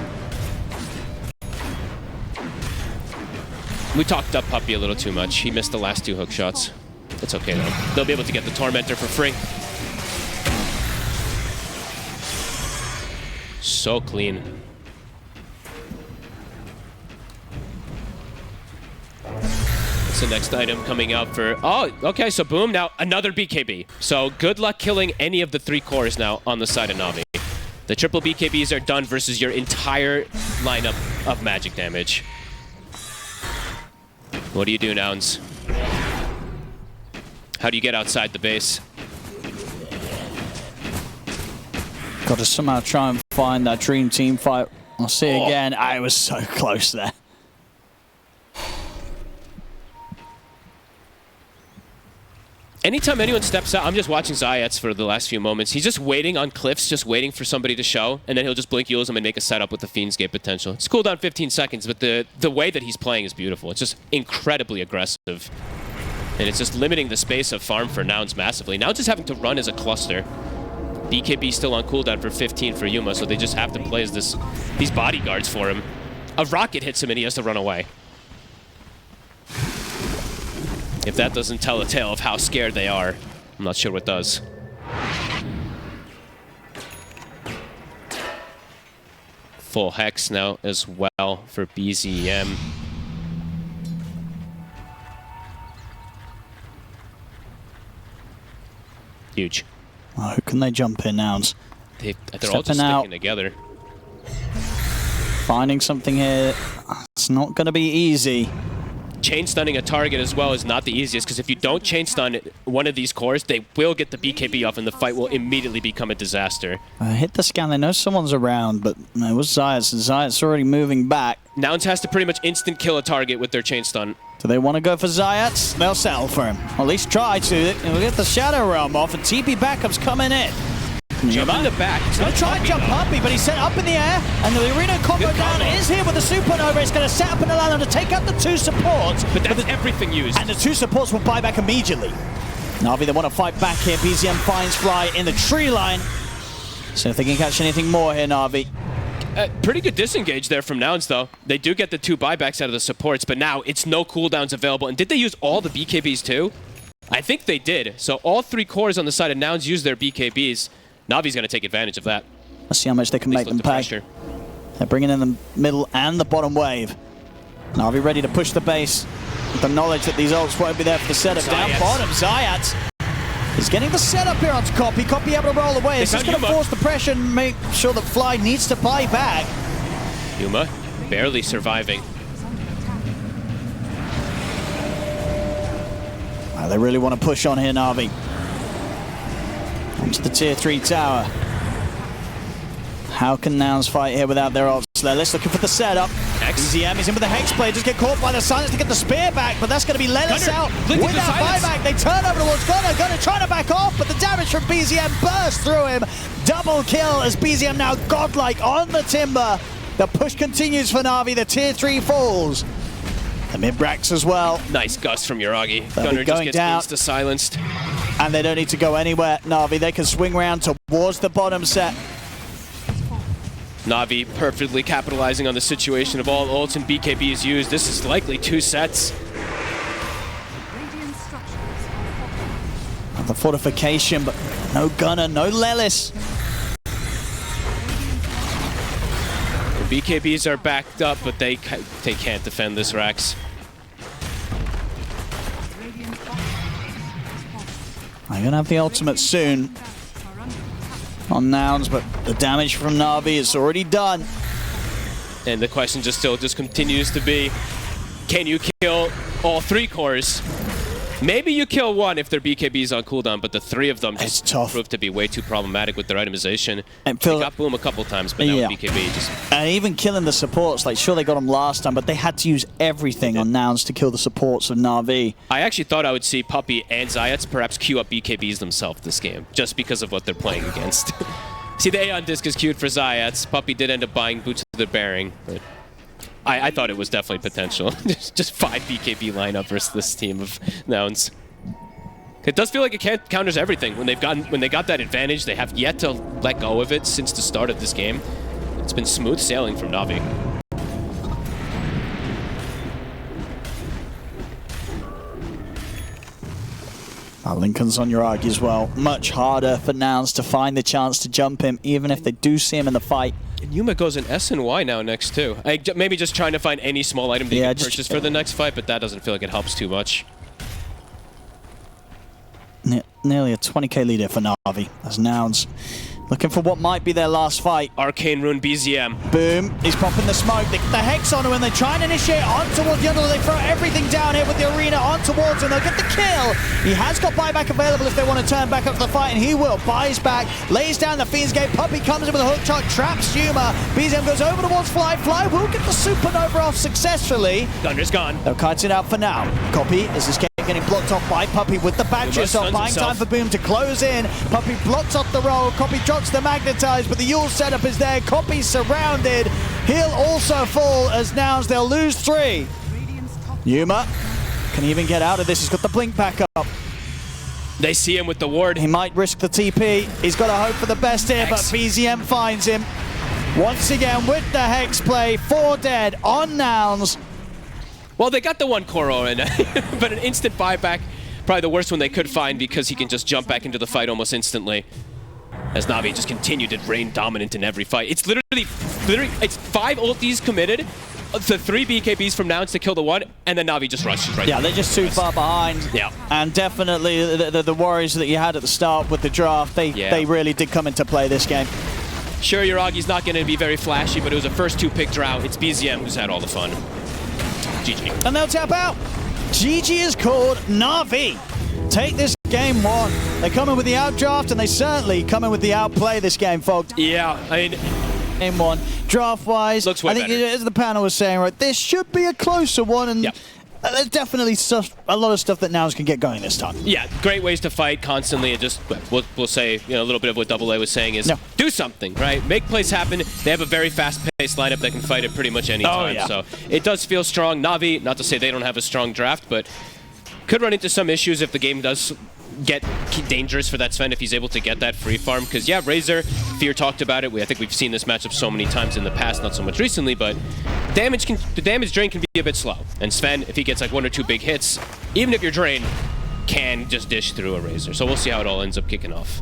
We talked up Puppy a little too much. He missed the last 2 hook shots. It's okay though. They'll be able to get the Tormentor for free. So clean. What's the next item coming out for... Oh, okay, so boom, now another BKB. So good luck killing any of the 3 cores now on the side of Navi. The triple BKBs are done versus your entire lineup of magic damage. What do you do, Nouns? How do you get outside the base? Got to somehow try and find that dream team fight. I'll see again. I was so close there. Anytime anyone steps out, I'm just watching Zayats for the last few moments. He's just waiting on cliffs, just waiting for somebody to show, and then he'll just blink Yules him and make a setup with the Fiend's Gate potential. It's cooldown 15 seconds, but the way that he's playing is beautiful. It's just incredibly aggressive. And it's just limiting the space of farm for Nouns massively. Nouns is having to run as a cluster. BKB still on cooldown for 15 for Yuma, so they just have to play as these bodyguards for him. A rocket hits him and he has to run away. If that doesn't tell a tale of how scared they are, I'm not sure what does. Full Hex now as well for BZM. Huge. Oh, who can they jump in, Nouns? They're all just sticking together. Finding something here. It's not going to be easy. Chain stunning a target as well is not the easiest, because if you don't chain stun one of these cores, they will get the BKB off and the fight will immediately become a disaster. Hit the scan. They know someone's around, but it was Zayats. Zayats already moving back. Nouns has to pretty much instant kill a target with their chain stun. Do they want to go for Zayats? They'll settle for him. Or at least try to. We'll get the Shadow Realm off, and TP backup's coming in. Jump in the back. He's going to try and jump Puppy, but he's set up in the air, and the arena combo down is here with the supernova. It's going to set up and allow them to take out the two supports. But that's everything used. And the two supports will buy back immediately. Na'Vi, they want to fight back here. BZM finds Fly in the tree line. So if they can catch anything more here, Na'Vi. Pretty good disengage there from Nouns, though. They do get the two buybacks out of the supports, but now it's no cooldowns available. And did they use all the BKBs too? I think they did. So all three cores on the side of Nouns use their BKBs. Na'Vi's going to take advantage of that. Let's see how much they can make them pay. Pressure. They're bringing in the middle and the bottom wave. Na'Vi ready to push the base with the knowledge that these ults won't be there for the setup. Down bottom, Zayat is getting the setup here onto Copy. Copy able to roll away. It's just going to force the pressure and make sure that Fly needs to buy back. Yuma barely surviving. Well, they really want to push on here, Na'Vi. Onto the tier 3 tower. How can Nouns fight here without their ults? Lelis looking for the setup. BZM is in with the Hex play. Just get caught by the silence to get the spear back, but that's going to be Lelis out with that buyback. They turn over towards Gunner. Gunner trying to back off, but the damage from BZM bursts through him. Double kill as BZM now godlike on the Timber. The push continues for Na'Vi. The tier 3 falls. The mid-bracks as well. Nice gust from Yuragi. Gunner just gets down. insta-silenced. And they don't need to go anywhere, Na'Vi. They can swing around towards the bottom set. Na'Vi perfectly capitalizing on the situation of all ults and BKBs used. This is likely 2 sets. The fortification, but no Gunner, no Lelis. The BKBs are backed up, but they can't defend this Rax. I'm going to have the ultimate soon on Nouns, but the damage from Na'Vi is already done. And the question still continues to be, can you kill all 3 cores? Maybe you kill one if their BKB is on cooldown, but the 3 of them just prove to be way too problematic with their itemization. They got Boom a couple times, but now with BKB just... And even killing the supports, like sure they got them last time, but they had to use everything on Nouns to kill the supports of Na'Vi. I actually thought I would see Puppy and Zayats perhaps queue up BKBs themselves this game, just because of what they're playing against. See, the Aeon Disc is queued for Zayats. Puppy did end up buying Boots of the Bearing, but I thought it was definitely potential. Just 5 BKB lineup versus this team of Nouns. It does feel like it counters everything. When they got that advantage, they have yet to let go of it since the start of this game. It's been smooth sailing from Na'Vi. Lincoln's on Yuragi as well. Much harder for Nouns to find the chance to jump him, even if they do see him in the fight. And Yuma goes in S and Y now next too. Maybe just trying to find any small item that you can purchase for the next fight, but that doesn't feel like it helps too much. Nearly a 20k leader for Na'Vi as Nouns looking for what might be their last fight. Arcane Rune BZM. Boom, he's popping the smoke. They get the Hex on him and they try and initiate on towards the other. They throw everything down here with the arena on towards him. They'll get the kill. He has got buyback available if they want to turn back up to the fight, and he will. Buys back, lays down the Fiend's Gate. Puppy comes in with a hook shot, traps Yuma. BZM goes over towards Fly. Fly will get the supernova off successfully. Thunder's gone. They'll kite it out for now. Copy is this game getting blocked off by Puppy with the Badger shot, buying time for Boom to close in. Puppy blocks off the roll. Copy drops the Magnetize, but the Yule setup is there. Copy's surrounded. He'll also fall as Nouns. They'll lose 3. Yuma can he even get out of this. He's got the blink back up. They see him with the ward. He might risk the TP. He's got to hope for the best here, but BZM finds him. Once again with the Hex play. 4 dead on Nouns. Well, they got the 1 core in, but an instant buyback, probably the worst one they could find because he can just jump back into the fight almost instantly. As Na'Vi just continued to reign dominant in every fight. It's literally it's 5 ultis committed, the 3 BKBs from Nouns to kill the 1, and then Na'Vi just rushes right. Yeah, they're just too far behind. Yeah. And definitely the worries that you had at the start with the draft, they really did come into play this game. Sure, Yuragi's not going to be very flashy, but it was a first 2-pick drought. It's BZM who's had all the fun. GG. And they'll tap out. GG is called. Na'Vi take this game 1. They come in with the outdraft, and they certainly come in with the outplay this game, folks. Yeah, I mean... Game 1. Draft-wise, looks way I think better. as the panel was saying, right, this should be a closer one, and there's definitely a lot of stuff that Nouns can get going this time. Yeah, great ways to fight constantly, and just we'll say, you know, a little bit of what Double A was saying is do something, right? Make plays happen. They have a very fast-paced lineup that can fight at pretty much any time. So it does feel strong. Na'Vi, not to say they don't have a strong draft, but could run into some issues if the game does get dangerous for that Sven if he's able to get that free farm. Because, yeah, Razor, Fear talked about it. I think we've seen this matchup so many times in the past, not so much recently, but the damage drain can be a bit slow. And Sven, if he gets like 1 or 2 big hits, even if you're drained, can just dish through a Razor. So we'll see how it all ends up kicking off.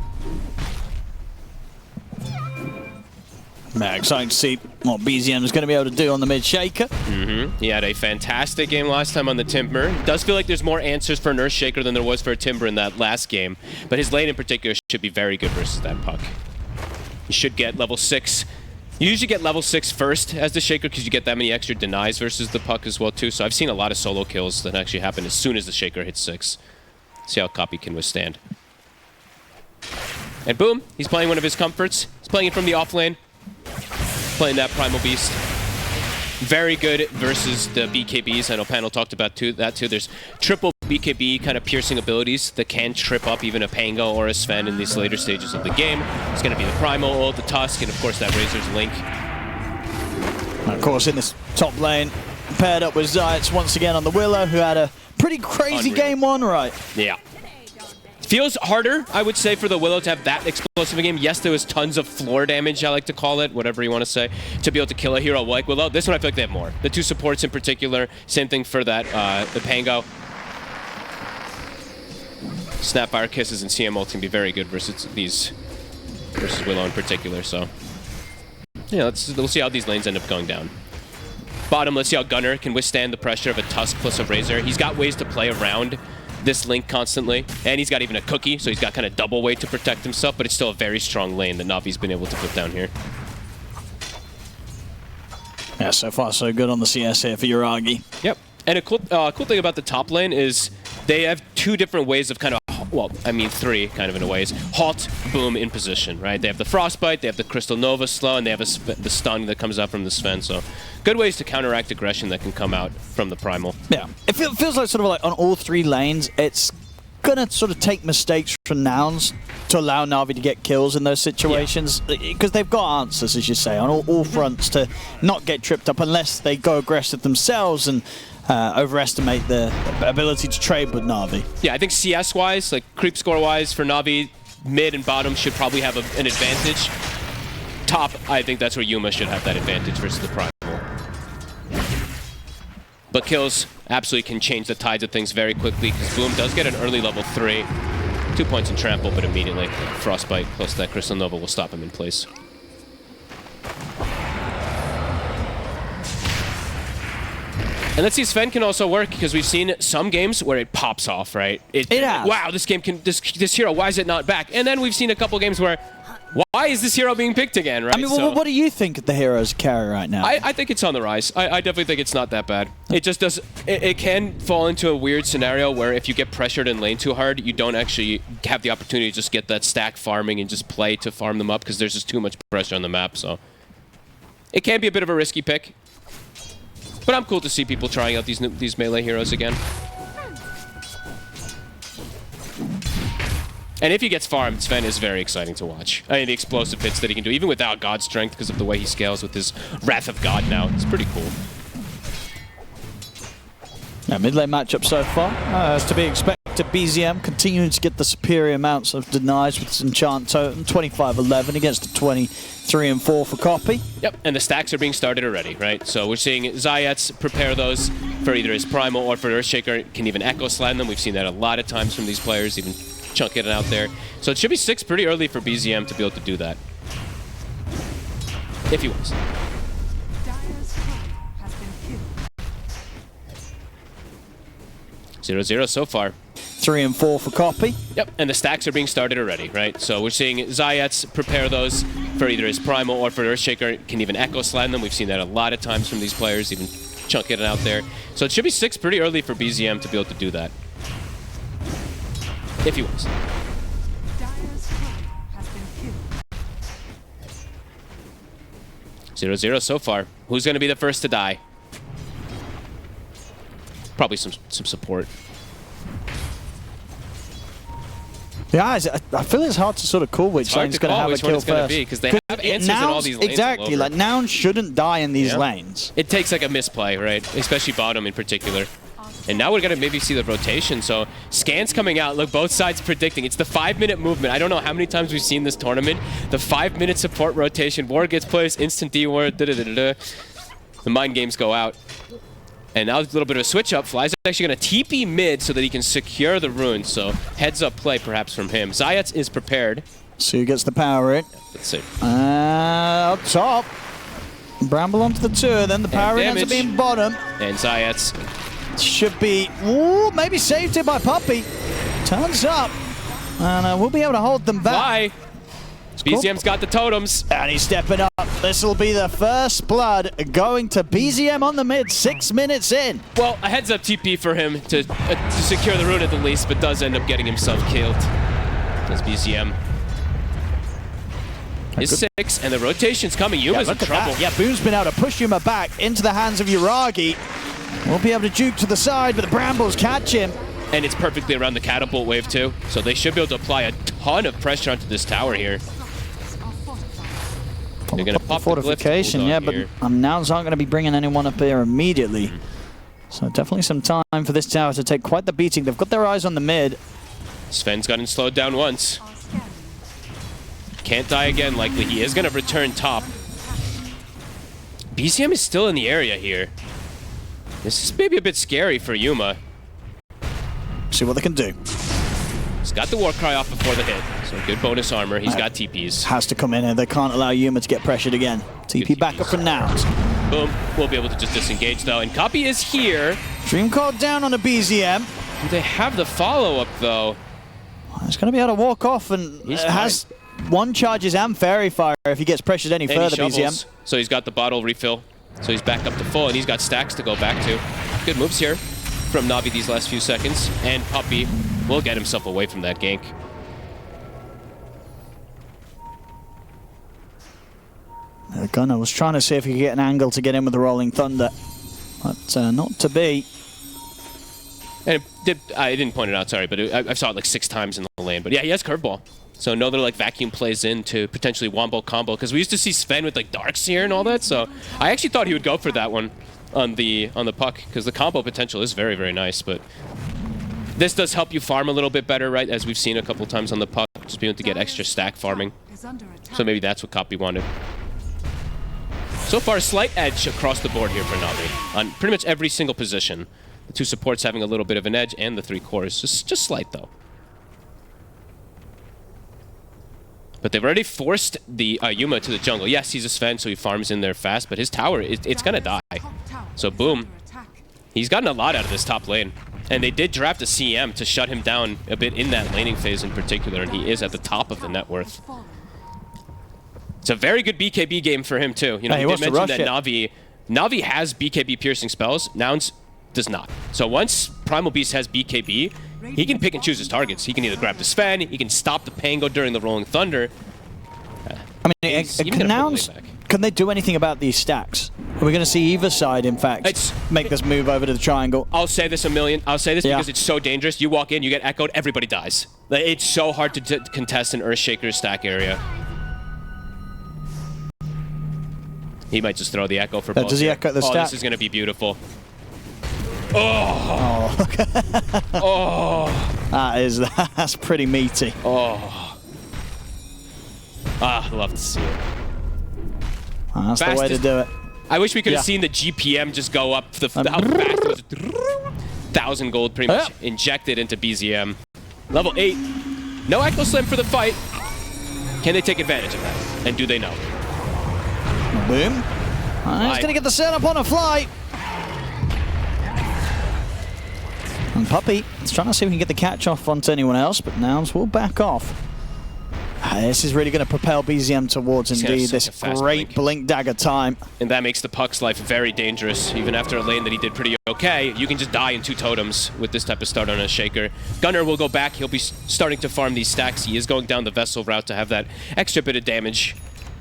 Exciting to see what BZM is going to be able to do on the mid shaker. He had a fantastic game last time on the Timber. It does feel like there's more answers for an Earth Shaker than there was for a Timber in that last game, but his lane in particular should be very good versus that puck. You should get level 6. You usually get level 6 first as the Shaker because you get that many extra denies versus the puck as well too. So I've seen a lot of solo kills that actually happen as soon as the Shaker hits 6. See how Copy can withstand. And boom, he's playing one of his comforts. He's playing it from the off lane. Playing that Primal Beast. Very good versus the BKBs. I know Panel talked about that too. There's triple BKB kind of piercing abilities that can trip up even a Pango or a Sven in these later stages of the game. It's going to be the Primal ult, the Tusk, and of course that Razor's Link. And of course in this top lane, paired up with Zayats once again on the Willow, who had a pretty crazy game 1, right? Yeah. Feels harder, I would say, for the Willow to have that explosive a game. Yes, there was tons of floor damage, I like to call it, whatever you want to say, to be able to kill a hero like Willow. This one, I feel like they have more. The 2 supports in particular, same thing for that, the Pango. Snapfire Kisses and CM ult can be very good versus Willow in particular, so. Yeah, we'll see how these lanes end up going down. Bottom, let's see how Gunner can withstand the pressure of a Tusk plus a Razor. He's got ways to play around this Link constantly, and he's got even a Cookie, so he's got kind of double weight to protect himself, but it's still a very strong lane that Na'Vi's been able to put down here. Yeah, so far so good on the CS here for Uragi. Yep, and a cool thing about the top lane is they have 2 different ways of kind of, well, I mean 3 kind of in a way, is halt, boom, in position, right? They have the Frostbite, they have the Crystal Nova slow, and they have the stun that comes out from the Sven, so good ways to counteract aggression that can come out from the Primal. Yeah, it feels like sort of like on all 3 lanes, it's gonna sort of take mistakes from Nouns to allow Na'Vi to get kills in those situations, because they've got answers, as you say, on all fronts to not get tripped up unless they go aggressive themselves and overestimate the ability to trade with Na'Vi. Yeah, I think CS-wise, like creep score-wise for Na'Vi, mid and bottom should probably have an advantage. Top, I think that's where Yuma should have that advantage versus the Primal. But kills absolutely can change the tides of things very quickly, because Boom does get an early level 3. 2 points in Trample, but immediately Frostbite plus that Crystal Nova will stop him in place. And let's see, Sven can also work, because we've seen some games where it pops off, right? It has. Wow, this game can, this hero, why is it not back? And then we've seen a couple games where, why is this hero being picked again, right? I mean, what do you think of the hero's carry right now? I think it's on the rise. I definitely think it's not that bad. It just does, it can fall into a weird scenario where if you get pressured in lane too hard, you don't actually have the opportunity to just get that stack farming and just play to farm them up, because there's just too much pressure on the map, so. It can be a bit of a risky pick. But I'm cool to see people trying out these melee heroes again. And if he gets farmed, Sven is very exciting to watch. I mean, the explosive hits that he can do, even without God Strength, because of the way he scales with his Wrath of God now. It's pretty cool. Yeah, mid-lane matchup so far. As to be expected, BZM continuing to get the superior amounts of denies with his Enchant Totem, 25-11 against the 23 and 4 for Copy. Yep, and the stacks are being started already, right? So we're seeing Zayats prepare those for either his Primal or for Earthshaker. Can even Echo Slam them. We've seen that a lot of times from these players, even chunking it out there. So it should be 6 pretty early for BZM to be able to do that. If he wants. 0-0 so far. 3 and 4 for Copy. Yep, and the stacks are being started already, right? So we're seeing Zayats prepare those for either his Primal or for Earthshaker. Can even Echo Slam them. We've seen that a lot of times from these players, even chunking it out there. So it should be 6 pretty early for BZM to be able to do that. If he wants. 0-0 so far. Who's going to be the first to die? probably some support. Yeah, I feel it's hard to sort of call which lane's going to have a kill first. Because they have answers in all these lanes. Exactly, like Nouns shouldn't die in these lanes. It takes like a misplay, right? Especially bottom in particular. And now we're going to maybe see the rotation. So scans coming out. Look, both sides predicting. It's the 5-minute movement. I don't know how many times we've seen this tournament. The 5-minute support rotation. Ward gets placed, instant D-ward, The mind games go out. And now a little bit of a switch up. Fly's actually going to TP mid so that he can secure the rune. So heads up play perhaps from him. Zayats is prepared. So he gets the power in. Let's see. Up top. Bramble onto the 2, then the power in ends up being bottom. And Zayats should be, ooh, maybe saved it by Puppey. Turns up. And we'll be able to hold them back. Fly. BZM's got the totems. And he's stepping up. This will be the first blood going to BZM on the mid, 6 minutes in. Well, a heads up TP for him to secure the rune at the least, but does end up getting himself killed. As BZM is 6, and the rotation's coming. Yuma's in trouble. Yeah, Boom's been able to push Yuma back into the hands of Yuragi. Won't be able to juke to the side, but the Brambles catch him. And it's perfectly around the catapult wave too, so they should be able to apply a ton of pressure onto this tower here. They're going to pop the fortification, yeah, but Nouns aren't going to be bringing anyone up here immediately. So definitely some time for this tower to take quite the beating. They've got their eyes on the mid. Sven's gotten slowed down once. Can't die again, likely. He is going to return top. BZM is still in the area here. This is maybe a bit scary for Yuma. See what they can do. He's got the war cry off before the hit, so good bonus armor. He's got TPs. Has to come in, and they can't allow Yuma to get pressured again. TP back up for Nouns. Boom. We'll be able to just disengage though, and Copy is here. Dream card down on a BZM. Do they have the follow-up though? He's going to be able to walk off, and has one charges and fairy fire if he gets pressured any further, BZM. So he's got the bottle refill. So he's back up to full, and he's got stacks to go back to. Good moves here from Navi these last few seconds. And Puppey will get himself away from that gank. Gunnar was trying to see if he could get an angle to get in with the Rolling Thunder. But not to be. And I didn't point it out, sorry, but I saw it like 6 times in the lane. But yeah, he has curveball. So another like vacuum plays in to potentially wombo combo, because we used to see Sven with like darks here and all that. So I actually thought he would go for that one on the puck, because the combo potential is very, very nice. But this does help you farm a little bit better, right? As we've seen a couple times on the puck, just being able to get extra stack farming. So maybe that's what Copy wanted. So far, slight edge across the board here for Navi on pretty much every single position. The 2 supports having a little bit of an edge, and the 3 cores just slight though. But they've already forced the Yuma to the jungle. Yes, he's a Sven, so he farms in there fast, but his tower, it's gonna die. So boom, he's gotten a lot out of this top lane. And they did draft a CM to shut him down a bit in that laning phase in particular, and he is at the top of the net worth. It's a very good BKB game for him too. You know, he did mention that Navi has BKB piercing spells, Nouns does not. So once Primal Beast has BKB, he can pick and choose his targets. He can either grab the Sven, he can stop the Pango during the Rolling Thunder. I mean, Nouns, can they do anything about these stacks? Are we going to see either side, in fact, make this move over to the triangle? I'll say this I'll say this because it's so dangerous. You walk in, you get echoed, everybody dies. It's so hard to contest an Earthshaker's stack area. He might just throw the echo for both. Does he echo the stack? This is going to be beautiful. Oh! Oh! That's pretty meaty. Oh! Ah, love to see it. That's the way to do it. I wish we could have seen the GPM just go up. How fast it was. 1,000 gold pretty much injected into BZM. Level 8. No Echo Slam for the fight. Can they take advantage of that? And do they know? Boom. He's going to get the setup on a fly. And Puppey is trying to see if he can get the catch off onto anyone else, but Nouns will back off. This is really going to propel BZM towards indeed this great blink dagger time. And that makes the puck's life very dangerous. Even after a lane that he did pretty okay, you can just die in 2 totems with this type of start on a Shaker. Gunnar will go back. He'll be starting to farm these stacks. He is going down the Vessel route to have that extra bit of damage.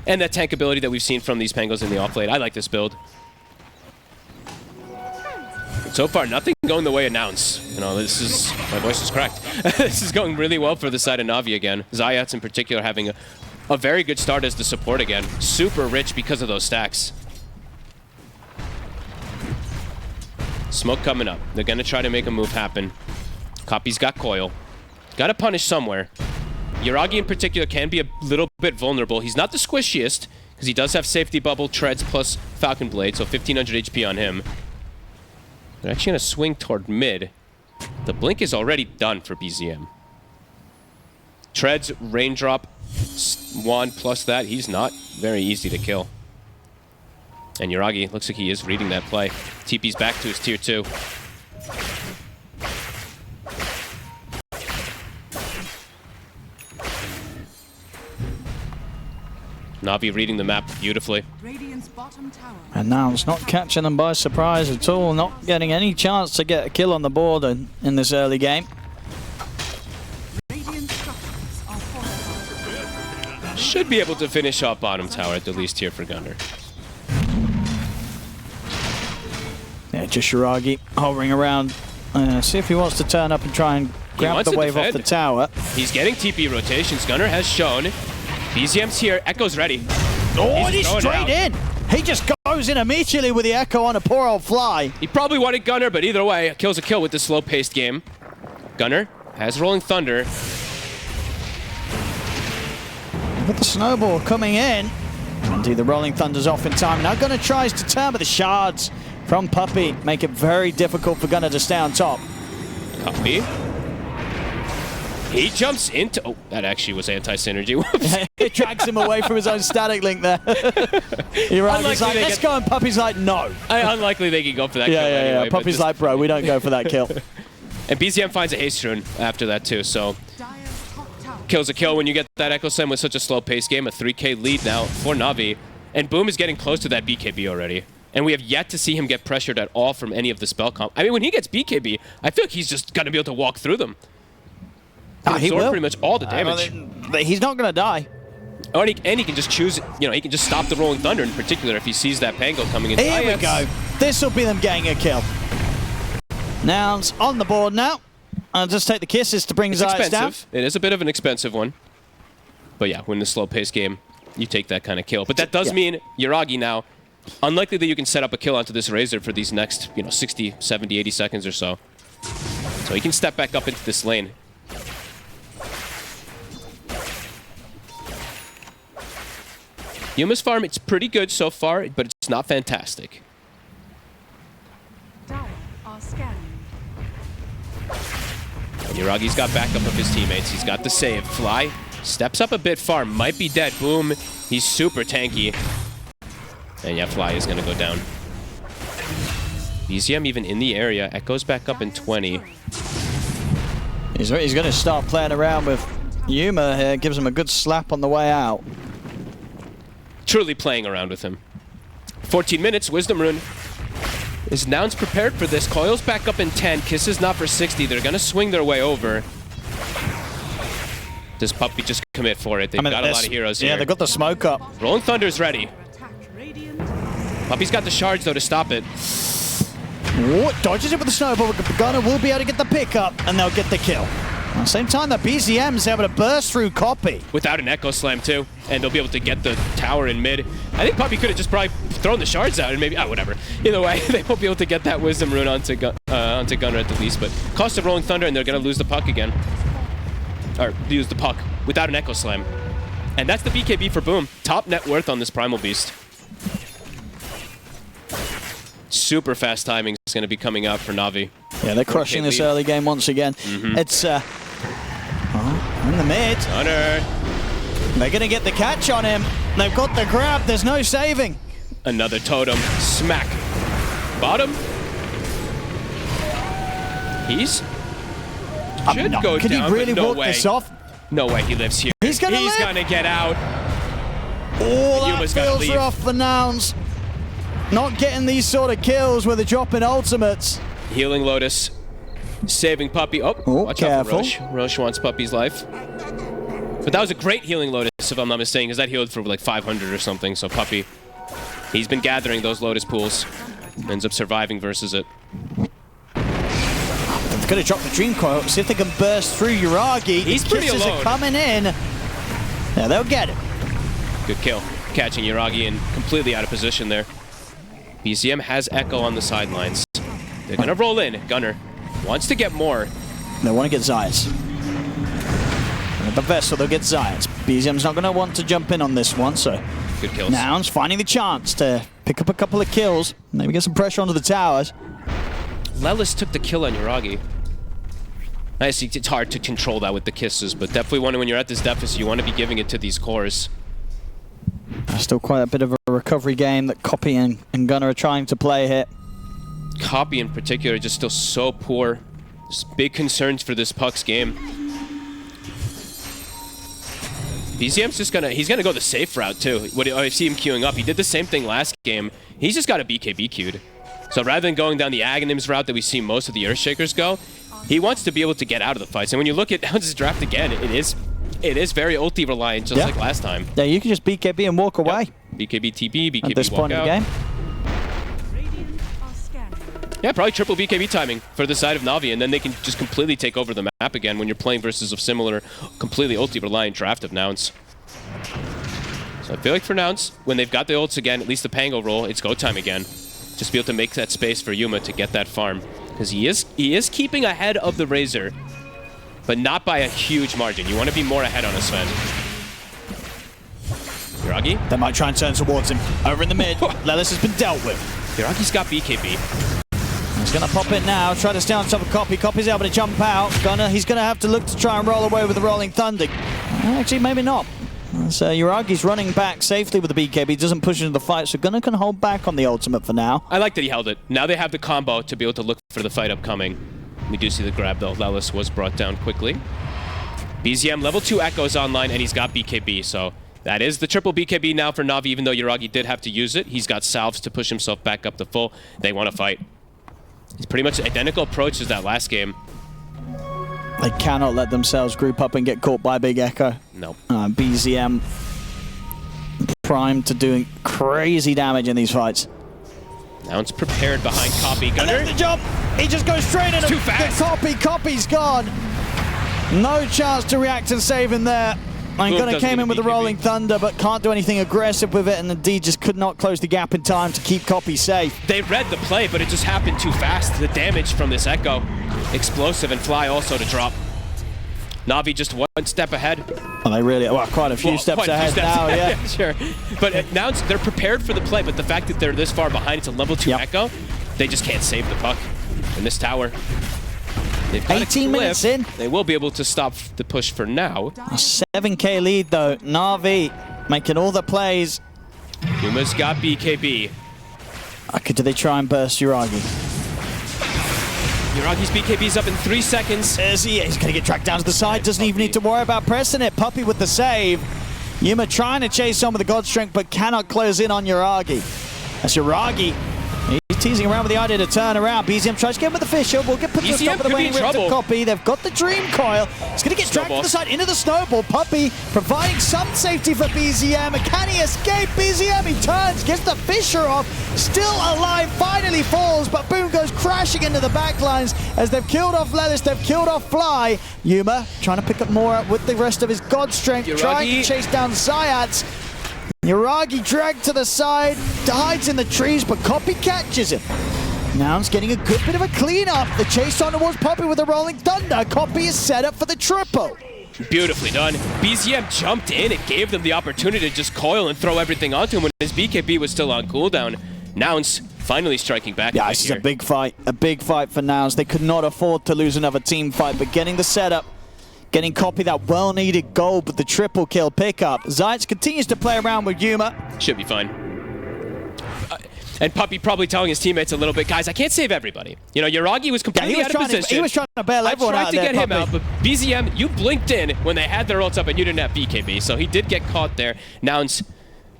And that tank ability that we've seen from these Pangos in the offlane. I like this build. So far, nothing going the way of Nouns. You know, this is... My voice is cracked. This is going really well for the side of Na'Vi again. Zayats in particular having a very good start as the support again. Super rich because of those stacks. Smoke coming up. They're going to try to make a move happen. Copy's got coil. Got to punish somewhere. Yuragi in particular can be a little bit vulnerable. He's not the squishiest, because he does have safety bubble, treads, plus Falcon Blade, so 1500 HP on him. They're actually going to swing toward mid. The blink is already done for BZM. Treads, raindrop, wand plus that. He's not very easy to kill. And Yuragi looks like he is reading that play. TP's back to his tier 2. Na'Vi reading the map beautifully. And now it's not catching them by surprise at all, not getting any chance to get a kill on the board in this early game. Should be able to finish off bottom tower at the least here for Gunner. Yeah, just Yuragi hovering around. See if he wants to turn up and try and grab the wave off the tower. He's getting TP rotations. Gunner has shown. BZM's here. Echo's ready. Oh, and he's straight in. He just goes in immediately with the Echo on a poor old fly. He probably wanted Gunner, but either way, a kill's a kill with this slow-paced game. Gunner has Rolling Thunder. With the snowball coming in. Indeed, the Rolling Thunder's off in time. Now Gunner tries to turn, but the shards from Puppey make it very difficult for Gunner to stay on top. Copy. He jumps into... Oh, that actually was anti-synergy. It drags him away from his own static link there. Yuragi's like, let's go, and Puppey's like, no. Unlikely they can go for that kill anyway. Puppey's like, bro, we don't go for that kill. And BZM finds a haste rune after that too, so... Kill's a kill when you get that Echo Slam with such a slow-paced game. A 3K lead now for Na'Vi. And Boom is getting close to that BKB already. And we have yet to see him get pressured at all from any of the spell comp. I mean, when he gets BKB, I feel like he's just going to be able to walk through them. He will. Pretty much all the damage. He's not going to die. Oh, and he can just choose, you know, he can just stop the Rolling Thunder in particular if he sees that Pango coming in. Here we go. This will be them getting a kill. Nouns on the board now. I'll just take the kisses to bring Zayats down. It is a bit of an expensive one. But yeah, when the slow-paced game, you take that kind of kill. But that does mean Yuragi now, unlikely that you can set up a kill onto this Razor for these next, 60, 70, 80 seconds or so. So he can step back up into this lane. Yuma's farm, it's pretty good so far, but it's not fantastic. Yuragi's got backup of his teammates. He's got the save. Fly steps up a bit far, might be dead. Boom, he's super tanky. And yeah, Fly is going to go down. BZM even in the area. Echoes back up in 20. He's going to start playing around with Yuma here. Gives him a good slap on the way out. Truly playing around with him. 14 minutes, Wisdom Rune. Is Nouns prepared for this? Coil's back up in 10. Kisses not for 60. They're going to swing their way over. Does Puppey just commit for it? They've got a lot of heroes here. Yeah, they've got the smoke up. Rolling Thunder's ready. Puppey's got the shards, though, to stop it. Ooh, dodges it with the snowball. Gunner will be able to get the pickup, and they'll get the kill. At the same time, the BZM's able to burst through Copy. Without an Echo Slam, too. And they'll be able to get the tower in mid. I think Puppey could have just probably thrown the shards out and maybe... Oh, whatever. Either way, they won't be able to get that Wisdom Rune onto Gunner at the least. But cost of Rolling Thunder, and they're going to lose the puck again. Or use the puck without an Echo Slam. And that's the BKB for Boom. Top net worth on this Primal Beast. Super fast timing is going to be coming out for Na'Vi. Yeah, they're crushing this early game once again. It's in the mid. Gunner. They're going to get the catch on him. They've got the grab. There's no saving. Another totem. Smack. Bottom. He's... Should go Can down, he really no walk way. this off? No way he lives here. He's going to live. He's going to get out. Oh, that Yuma's feels rough for Nouns. Not getting these sort of kills where they're dropping ultimates. Healing Lotus. Saving Puppey. Oh, watch careful. out for Roche. Roche wants Puppey's life. But that was a great Healing Lotus, if I'm not mistaken, because that healed for like 500 or something. So Puppey, he's been gathering those Lotus pools. Ends up surviving versus it. Could have dropped the Dream Coil. See if they can burst through Yuragi. He's the pretty kisses alone. are coming in. Yeah, they'll get it. Good kill. Catching Yuragi in completely out of position there. BZM has Echo on the sidelines. They're going to roll in. Gunner wants to get more. They want to get Zayas. With the Vessel, they'll get Zayas. BZM's not going to want to jump in on this one, so... Good kills. Nouns finding the chance to pick up a couple of kills. Maybe get some pressure onto the towers. Lelis took the kill on Yuragi. I see it's hard to control that with the kisses, but definitely when you're at this deficit, you want to be giving it to these cores. Still quite a bit of a recovery game that Copy and Gunner are trying to play here. Copy in particular just still so poor. There's big concerns for this Puck's game. BZM's just he's gonna go the safe route too. I see him queuing up. He did the same thing last game. He's just got a BKB queued. So rather than going down the Aghanims route that we see most of the Earthshakers go, he wants to be able to get out of the fights. And when you look at Nouns' draft again, it is very ulti reliant, just like last time. Yeah, you can just BKB and walk away. Yep. BKB TB, BKB at this point walk in the out. game. Yeah, probably triple BKB timing for the side of Na'Vi, and then they can just completely take over the map again when you're playing versus a similar, completely ulti-reliant draft of Nouns. So I feel like for Nouns, when they've got the ults again, at least the Pango roll, it's go time again. Just be able to make that space for Yuma to get that farm. Because he is keeping ahead of the Razor, but not by a huge margin. You want to be more ahead on a Sven. Yuragi? They might try and turn towards him. Over in the mid, Lelis has been dealt with. Yuragi's got BKB. He's going to pop it now, try to stay on top of Copy. Copy's able to jump out. He's going to have to look to try and roll away with the Rolling Thunder. Actually, maybe not. So Yuragi's running back safely with the BKB. Doesn't push into the fight, so Gunner can hold back on the ultimate for now. I like that he held it. Now they have the combo to be able to look for the fight upcoming. We do see the grab, though. Lelis was brought down quickly. BZM level 2 Echo's online, and he's got BKB, so that is the triple BKB now for Na'Vi, even though Yuragi did have to use it. He's got salves to push himself back up to full. They want to fight. It's pretty much identical approach as that last game. They cannot let themselves group up and get caught by Big Echo. Nope. BZM primed to doing crazy damage in these fights. Now it's prepared behind Copy. Gunner. And there's the jump. He just goes straight in. Too fast. Copy's gone. No chance to react and save him there. And Gunner came in with the Rolling Thunder, but can't do anything aggressive with it, and indeed just could not close the gap in time to keep Copy safe. They read the play, but it just happened too fast. The damage from this Echo. Explosive, and Fly also to drop. Na'Vi just one step ahead. Well, they really, quite a few steps ahead now, yeah. Sure. But now they're prepared for the play, but the fact that they're this far behind, it's a level 2 Echo, they just can't save the puck in this tower. They've got 18 minutes in. They will be able to stop the push for now. A 7K lead, though. Na'Vi making all the plays. Yuma's got BKB. Do they try and burst Yuragi? Yuragi's BKB's up in 3 seconds. He's going to get tracked down to the side. Doesn't even need to worry about pressing it. Puppy with the save. Yuma trying to chase on with the God Strength, but cannot close in on Yuragi. That's Yuragi. He's teasing around with the idea to turn around. BZM tries to get him with the Fisher. Will get put to the top of the way and rip the Copy. They've got the Dream Coil. It's going to get dragged to the side into the Snowball. Puppy providing some safety for BZM. Can he escape? BZM, he turns, gets the Fisher off. Still alive, finally falls, but boom, goes crashing into the backlines as they've killed off Lelis, they've killed off Fly. Yuma trying to pick up more with the rest of his God Strength, trying to chase down Zayats. Yuragi dragged to the side, hides in the trees, but Copy catches him. Nouns getting a good bit of a cleanup. The chase on towards Poppy with the Rolling Thunder. Copy is set up for the triple. Beautifully done. BZM jumped in. It gave them the opportunity to just coil and throw everything onto him when his BKB was still on cooldown. Nouns finally striking back. Yeah, this is a big fight for Nouns. They could not afford to lose another team fight, but getting the setup, getting Copy that well-needed goal, but the triple kill pickup. Zayats continues to play around with Yuma. Should be fine. And Puppy probably telling his teammates a little bit, guys, I can't save everybody. You know, Yuragi was completely out of position. He was trying to bail everyone out. I tried to get him out, but BZM, you blinked in when they had their ults up and you didn't have BKB, so he did get caught there. Nouns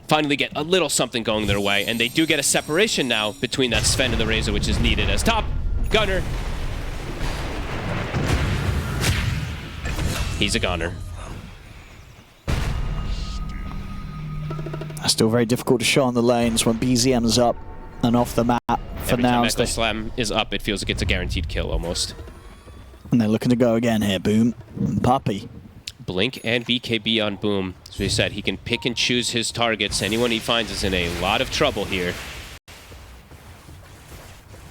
finally get a little something going their way, and they do get a separation now between that Sven and the Razor, which is needed as top gunner. He's a gunner. Still very difficult to show on the lanes when BZM's up and off the map for Every now. time Echo Slam is up, it feels like it's a guaranteed kill almost. And they're looking to go again here, Boom and Puppey. Blink and BKB on Boom. As we said, he can pick and choose his targets. Anyone he finds is in a lot of trouble here.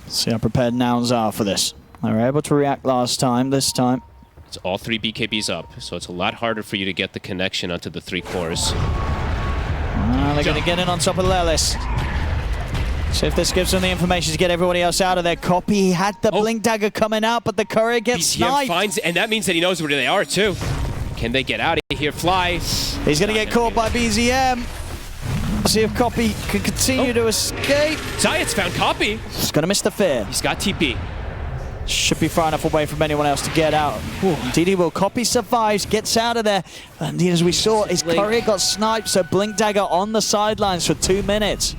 See how prepared Nouns are for this. They were able to react last time. This time, it's all 3 BKBs up, so it's a lot harder for you to get the connection onto the 3 cores. They're going to get in on top of Lelis. So if this gives them the information to get everybody else out of there. Copy, he had the blink dagger coming out, but the courier gets sniped. Finds, and that means that he knows where they are too. Can they get out of here? Fly. He's going to get caught by BZM. See if Copy can continue to escape. Zayat's found Copy. He's going to miss the fear. He's got TP. Should be far enough away from anyone else to get out. Indeed will. Copy survives, gets out of there. And as we saw, his courier got sniped, so blink dagger on the sidelines for 2 minutes.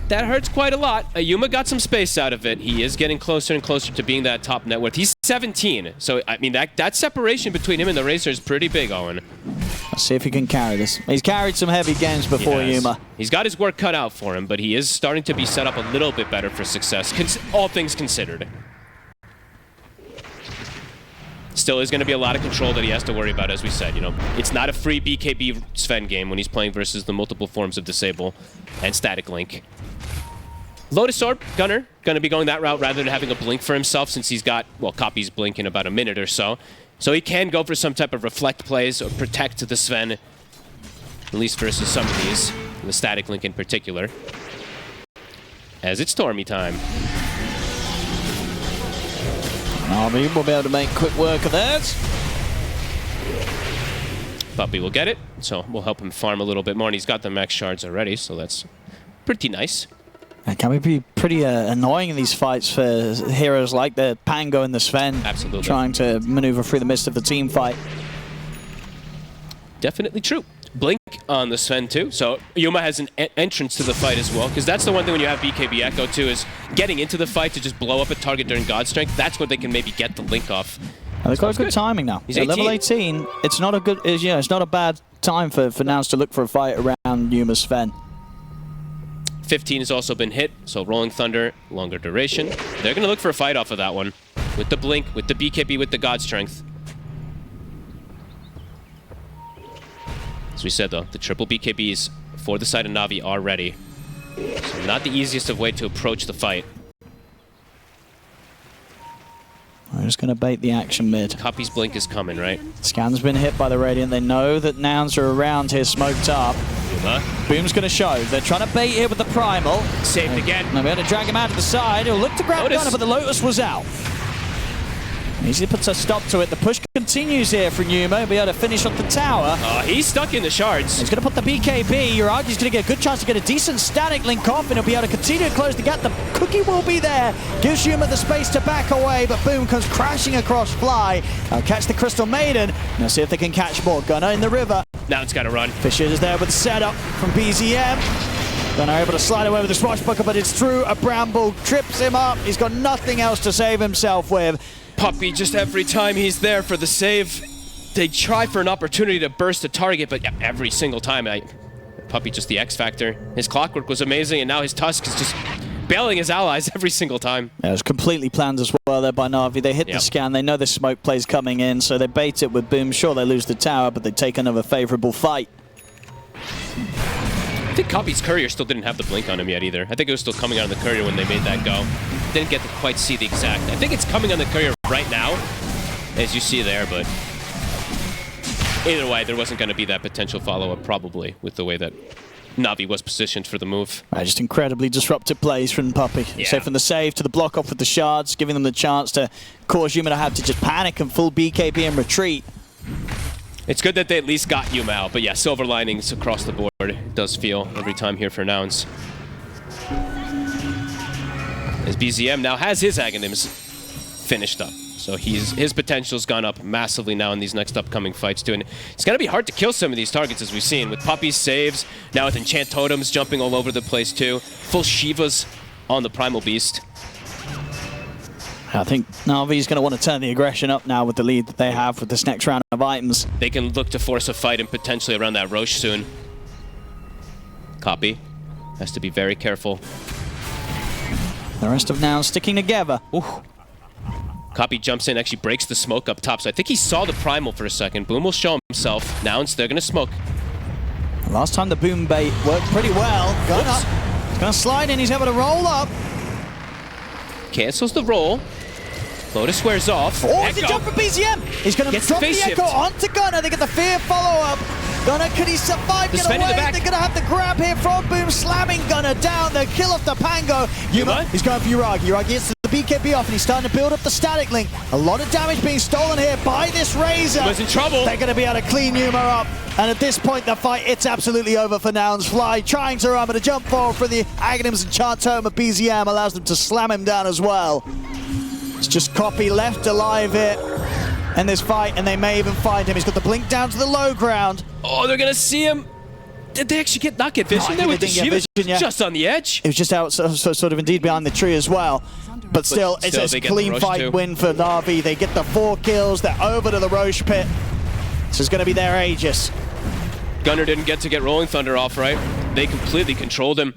That hurts quite a lot. Yuma got some space out of it. He is getting closer and closer to being that top net worth. He's 17, so I mean that separation between him and the Racer is pretty big, Owen. Let's see if he can carry this. He's carried some heavy games before, Yuma. He's got his work cut out for him, but he is starting to be set up a little bit better for success, all things considered. Still is going to be a lot of control that he has to worry about, as we said. You know, it's not a free BKB Sven game when he's playing versus the multiple forms of Disable and Static Link. Lotus Orb, Gunner, going to be going that route rather than having a blink for himself, since he's got, well, Copy's blink in about a minute or so. So he can go for some type of reflect plays or protect the Sven, at least versus some of these, the Static Link in particular. As it's Stormy time. Army will be able to make quick work of that. Puppey will get it, so we'll help him farm a little bit more, and he's got the max shards already, so that's pretty nice. It can be pretty annoying in these fights for heroes like the Pango and the Sven. Absolutely. Trying to maneuver through the midst of the team fight. Definitely true. Blink on the Sven too, so Yuma has an entrance to the fight as well, because that's the one thing when you have BKB Echo too, is getting into the fight to just blow up a target during God Strength. That's where they can maybe get the link off. And they've got good timing now. He's level 18. It's not a good, it's not a bad time for Nouns to look for a fight around Yuma's Sven. 15 has also been hit, so Rolling Thunder, longer duration. They're going to look for a fight off of that one, with the blink, with the BKB, with the God Strength. As we said though, the triple BKBs for the side of Na'Vi are ready. So not the easiest of way to approach the fight. I'm just going to bait the action mid. Copy's blink is coming, right? Scan's been hit by the Radiant. They know that Nouns are around here, smoked up. Yuma. Boom's going to show. They're trying to bait here with the Primal. Saved again. They're going to drag him out to the side. He'll look to grab Gunner, but the Lotus was out. Easily puts a stop to it. The push continues here from Numa. He'll be able to finish on the tower. He's stuck in the shards. He's going to put the BKB. Uragi's going to get a good chance to get a decent static link off, and he'll be able to continue to close the gap. The cookie will be there. Gives Yuma the space to back away, but Boom comes crashing across Fly. They'll catch the Crystal Maiden. Now see if they can catch more. Gunner in the river. Now it's got to run. Fisher is there with the setup from BZM. Gunner able to slide away with the swashbuckler, but it's through a bramble. Trips him up. He's got nothing else to save himself with. Puppey, just every time he's there for the save, they try for an opportunity to burst a target, but every single time, Puppey just the X factor. His clockwork was amazing, and now his Tusk is just bailing his allies every single time. Yeah, it was completely planned as well there by Na'Vi. They hit the scan, they know the smoke play's coming in, so they bait it with Boom. Sure, they lose the tower, but they take another favorable fight. I think Copy's courier still didn't have the blink on him yet either. I think it was still coming out on the courier when they made that go. Didn't get to quite see the exact. I think it's coming on the courier right now, as you see there, but either way, there wasn't going to be that potential follow-up probably with the way that Na'Vi was positioned for the move. Just incredibly disruptive plays from Puppey. Yeah. So from the save to the block off with the shards, giving them the chance to cause Yuma to have to just panic and full BKB and retreat. It's good that they at least got Yuma out, but yeah, silver linings across the board. It does feel every time here for Nouns. As BZM now has his Aghanims finished up. So his potential's gone up massively now in these next upcoming fights too. And it's going to be hard to kill some of these targets as we've seen. With Puppey's saves, now with Enchant Totems jumping all over the place too. Full Shivas on the Primal Beast. I think Na'Vi's going to want to turn the aggression up now with the lead that they have with this next round of items. They can look to force a fight and potentially around that Roche soon. Copy. Has to be very careful. The rest of Nouns sticking together. Ooh. Copy jumps in, actually breaks the smoke up top. So I think he saw the primal for a second. Boom will show himself. Nouns, they're going to smoke. Last time the boom bait worked pretty well. Gunner, he's going to slide in. He's able to roll up. Cancels the roll. Lotus wears off. Oh, it's a jump from BZM. He's going to drop the Echo onto Gunner. They get the fear follow-up. Gunner, could he survive? Get away? They're going to have the grab here from Boom, slamming Gunner down. The kill off the Pango. Yuma, he's going for Uragi. Uragi gets the BKB off, and he's starting to build up the static link. A lot of damage being stolen here by this Razor. Yuma's in trouble. They're going to be able to clean Yuma up. And at this point, the fight, it's absolutely over for Nouns. Fly trying to run, but a jump forward for the Aghanims and Chartome of BZM allows them to slam him down as well. It's just Copy left alive here in this fight, and they may even find him. He's got the blink down to the low ground. Oh, they're going to see him. Did they actually not get vision there with the Shiva? Just on the edge. It was just out, sort of indeed behind the tree as well. But still, it's a clean fight win for Na'Vi. They get the 4 kills. They're over to the Roche pit. This is going to be their Aegis. Gunner didn't get to get Rolling Thunder off, right? They completely controlled him.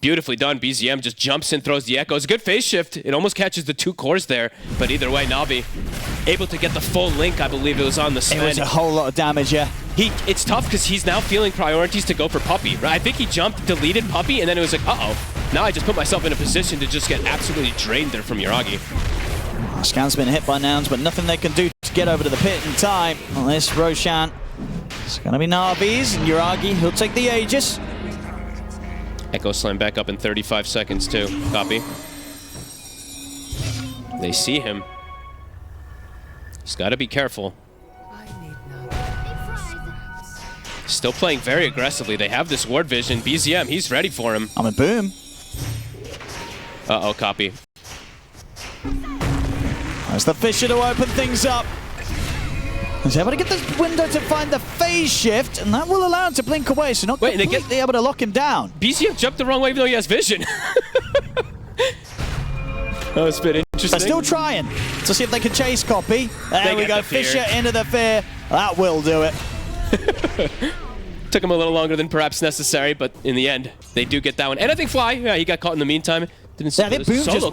Beautifully done. BZM just jumps in, throws the Echo. It's a good phase shift. It almost catches the 2 cores there. But either way, Na'Vi able to get the full link. I believe it was on the Sven. It was a whole lot of damage, yeah. It's tough because he's now feeling priorities to go for Puppey, right? I think he jumped, deleted Puppey, and then it was like, uh-oh. Now I just put myself in a position to just get absolutely drained there from Uragi. Scan's been hit by Nouns, but nothing they can do to get over to the pit in time. Unless Roshan, it's going to be Na'Vi's, and Uragi, he'll take the Aegis. Echo Slam back up in 35 seconds too. Copy. They see him. He's got to be careful. Still playing very aggressively. They have this ward vision. BZM, he's ready for him. I'm a Boom. Uh-oh, Copy. There's the Fisher to open things up. He's able to get the window to find the phase shift, and that will allow him to blink away, so not completely able to lock him down. BZM jumped the wrong way even though he has vision. That was a bit interesting. They're still trying to see if they can chase Copy. There we go, Fisher into the fear. That will do it. Took him a little longer than perhaps necessary, but in the end, they do get that one. And I think Fly, yeah, he got caught in the meantime. Didn't see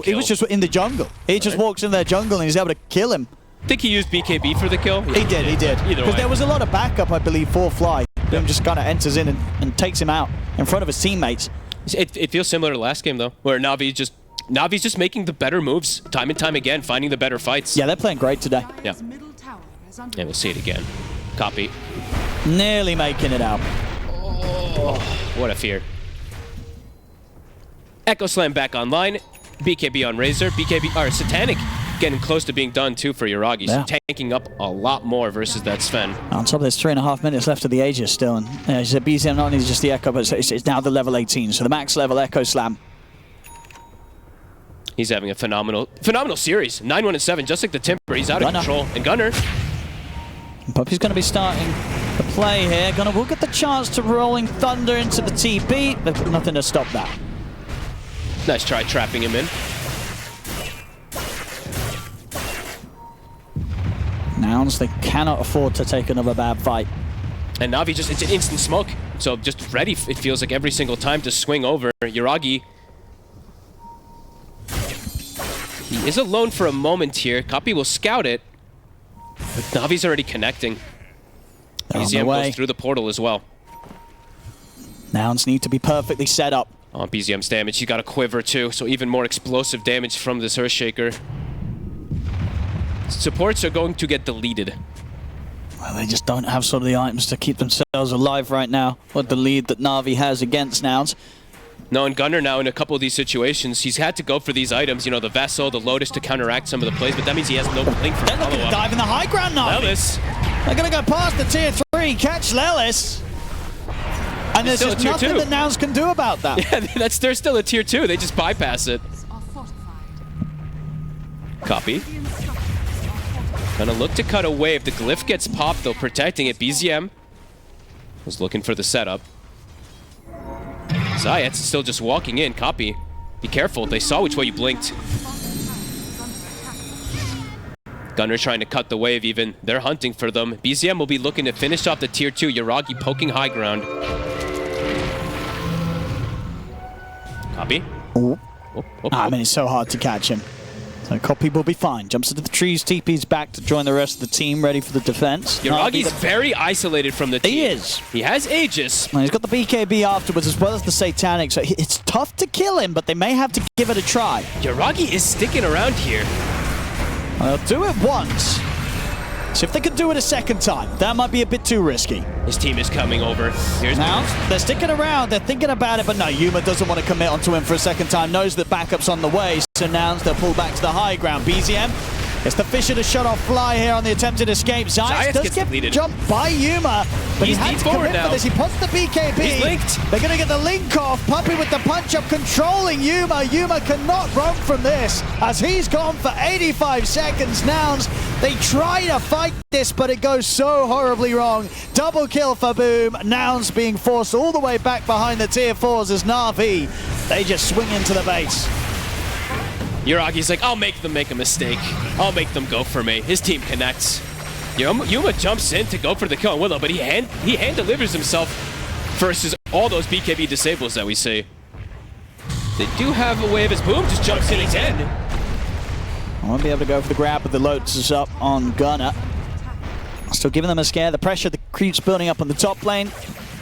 he was just in the jungle. He just walks in their jungle and he's able to kill him. I think he used BKB for the kill. He did. Because there was a lot of backup, I believe, for Fly. Boom just kind of enters in and takes him out in front of his teammates. It feels similar to last game, though, where Na'Vi's just making the better moves time and time again, finding the better fights. Yeah, they're playing great today. Yeah. And we'll see it again. Copy. Nearly making it out. Oh, what a fear. Echo Slam back online. BKB on Razor. Satanic getting close to being done too for Uragi. Yeah. So tanking up a lot more versus that Sven. On top of this, 3.5 minutes left of the Aegis still. And BZM not only just the Echo, but it's now the level 18. So the max level Echo Slam. He's having a phenomenal series. 9-1-7, just like the Timber. He's out of control. And Gunner. Puppey's going to be starting the play here. Gunner will get the chance to Rolling Thunder into the TP. They've got nothing to stop that. Nice try trapping him in. Nouns, they cannot afford to take another bad fight. And Na'Vi it's an instant smoke. So just ready, it feels like every single time to swing over. Uragi. He is alone for a moment here. Copy will scout it. But Na'Vi's already connecting. BZM goes through the portal as well. Nouns need to be perfectly set up. Oh, BZM's damage. He got a quiver too, so even more explosive damage from this Earthshaker. Supports are going to get deleted. Well, they just don't have sort of the items to keep themselves alive right now. What the lead that Na'Vi has against Nouns. No, and Gunner now in a couple of these situations, he's had to go for these items, you know, the Vessel, the Lotus to counteract some of the plays, but that means he has no blink for follow-up. They're looking to dive in the high ground, Na'Vi. Lelis. They're going to go past the tier 3, catch Lelis. And there's just nothing that Nouns can do about that. Yeah, they're still a tier 2. They just bypass it. Copy. Gonna look to cut away. If the glyph gets popped, though, protecting it. BZM was looking for the setup. Zayat's still just walking in. Copy. Be careful. They saw which way you blinked. Gunner trying to cut the wave even. They're hunting for them. BZM will be looking to finish off the tier 2. Uragi poking high ground. Copy. Oh. I mean, it's so hard to catch him. So Copy will be fine. Jumps into the trees, TP's back to join the rest of the team, ready for the defense. Yuragi's very isolated from the team. He is. He has Aegis. And he's got the BKB afterwards as well as the Satanic, so it's tough to kill him, but they may have to give it a try. Yuragi is sticking around here. They'll do it once. See if they can do it a second time. That might be a bit too risky. His team is coming over. Here's Nouns. They're sticking around. They're thinking about it, but no, Yuma doesn't want to commit onto him for a second time. Knows that backup's on the way. So Nouns, they'll pull back to the high ground. BZM, it's the Fisher to shut off Fly here on the attempted escape. Zayas does get deleted. jumped by Yuma, but he had to commit for this. He puts the BKB. He's linked. They're going to get the link off. Puppy with the punch-up controlling Yuma. Yuma cannot run from this as he's gone for 85 seconds. Nouns, they try to fight this, but it goes so horribly wrong. Double kill for Boom. Nouns being forced all the way back behind the tier 4s as Na'Vi, they just swing into the base. Yuragi's like, I'll make them make a mistake. I'll make them go for me. His team connects. Yuma jumps in to go for the kill on Willow, but he hand delivers himself versus all those BKB disables that we see. They do have a wave as Boom just jumps in again. I won't be able to go for the grab, but the Lotus is up on Gunner. Still giving them a scare. The pressure, the creeps building up on the top lane.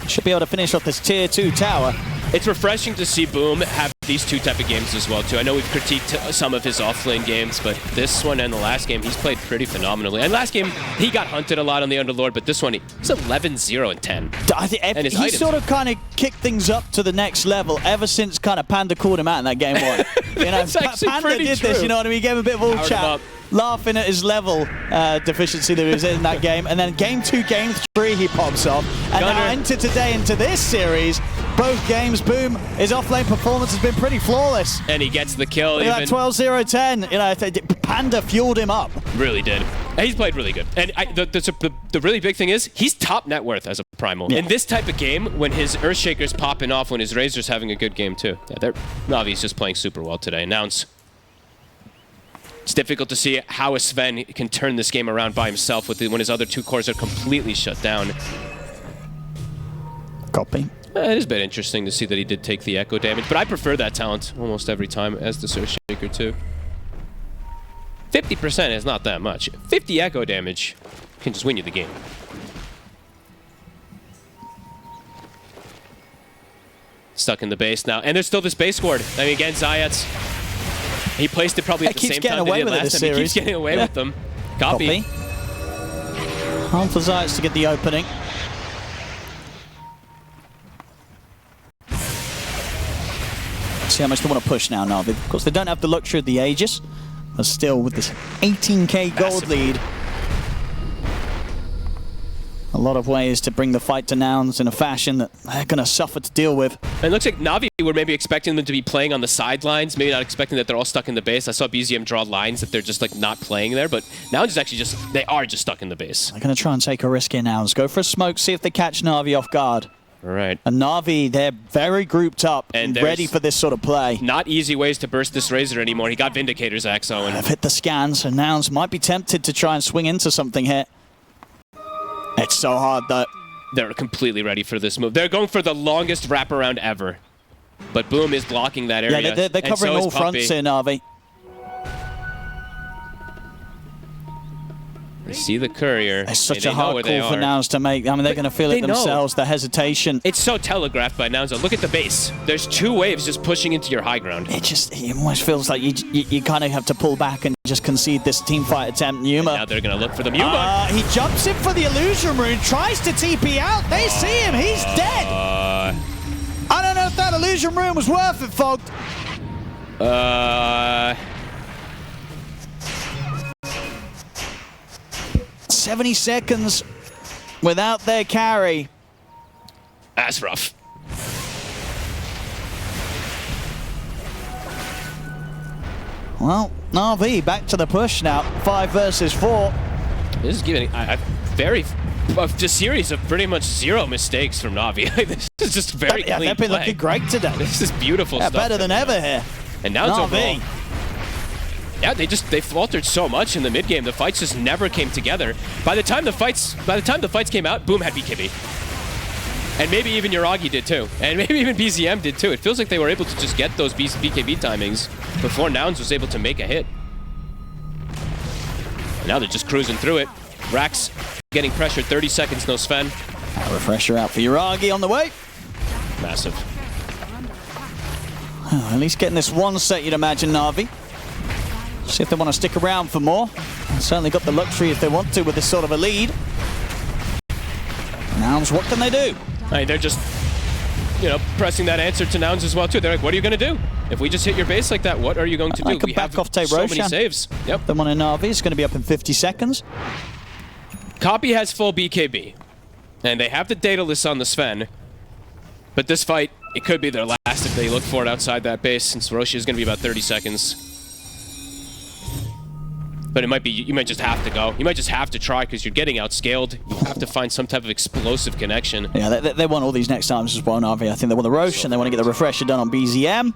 Should be able to finish off this tier 2 tower. It's refreshing to see Boom have these two type of games as well, too. I know we've critiqued some of his offlane games, but this one and the last game, he's played pretty phenomenally. And last game, he got hunted a lot on the Underlord, but this one, he's 11-0 and 10. And he sort of kind of kicked things up to the next level ever since kind of Panda called him out in that game 1. You know, That's actually Panda pretty did true. this, you know what I mean? He gave him a bit of all Powered chat, laughing at his level deficiency that he was in that game. And then game 2, game 3, he pops off. And Gunner. now into today, into this series, both games, Boom, his offlane performance has been pretty flawless. And he gets the kill. Look at that 12-0-10. You know, Panda fueled him up. Really did. He's played really good. And the really big thing is, he's top net worth as a Primal. Yeah. In this type of game, when his Earthshaker's popping off, when his Razor's having a good game too. Yeah, Navi's just playing super well today. Nouns. It's difficult to see how a Sven can turn this game around by himself when his other two cores are completely shut down. Copy. It is a bit interesting to see that he did take the echo damage, but I prefer that talent almost every time as the Earthshaker too. 50% is not that much. 50 echo damage can just win you the game. Stuck in the base now, and there's still this base ward. I mean, again, Zayats, he placed it probably at the same time they did last time. He keeps getting away with them. Copy. Hard for Zayats to get the opening. See how much they want to push now, Navi. Of course, they don't have the luxury of the Aegis, but still with this 18k gold lead. A lot of ways to bring the fight to Nouns in a fashion that they're going to suffer to deal with. It looks like Navi were maybe expecting them to be playing on the sidelines, maybe not expecting that they're all stuck in the base. I saw BZM draw lines that they're just like not playing there, but Nouns is actually they are just stuck in the base. They're going to try and take a risk here, Nouns. Go for a smoke, see if they catch Navi off guard. All right. And Navi, they're very grouped up and ready for this sort of play. Not easy ways to burst this Razor anymore. He got Vindicator's Axo. They've hit the scans, so Nouns might be tempted to try and swing into something here. It's so hard, though. They're completely ready for this move. They're going for the longest wraparound ever. But Boom is blocking that area. Yeah, they're covering all fronts here, Navi. They see the courier. It's such a hard call for Nouns to make. I mean, they're going to feel it themselves, the hesitation. It's so telegraphed by Nouns. Look at the base. There's two waves just pushing into your high ground. It almost feels like you kind of have to pull back and just concede this team fight attempt. Yuma. And now they're going to look for the Yuma. He jumps in for the illusion rune, tries to TP out. They see him. He's dead. I don't know if that illusion rune was worth it, Fogged. 70 seconds without their carry. That's rough. Well, Na'Vi back to the push now. 5 versus 4. This is giving a series of pretty much 0 mistakes from Na'Vi. This is just very clean they've been play. looking great today. This is beautiful stuff. Better than ever here. And now it's overall. Yeah, they faltered so much in the mid game. The fights just never came together. By the time the fights came out, Boom had BKB. And maybe even Yuragi did too. And maybe even BZM did too. It feels like they were able to just get those BKB timings before Nouns was able to make a hit. And now they're just cruising through it. Rax getting pressured, 30 seconds, no Sven. A refresher out for Yuragi on the way. Massive. At least getting this one set, you'd imagine, Na'Vi. See if they want to stick around for more. Certainly got the luxury if they want to with this sort of a lead. Nouns, what can they do? They're just, you know, pressing that answer to Nouns as well, too. They're like, what are you going to do? If we just hit your base like that, what are you going to do? We back off tape so Roshan. many saves. Yep. The one in Na'Vi is going to be up in 50 seconds. Copy has full BKB. And they have the Daedalus on the Sven. But this fight, it could be their last if they look for it outside that base, since Roshi is going to be about 30 seconds. But it might be, you might just have to go. You might just have to try because you're getting outscaled. You have to find some type of explosive connection. Yeah, they want all these next times as well, Na'Vi. I think they want the Roche and they want to get the refresher done on BZM.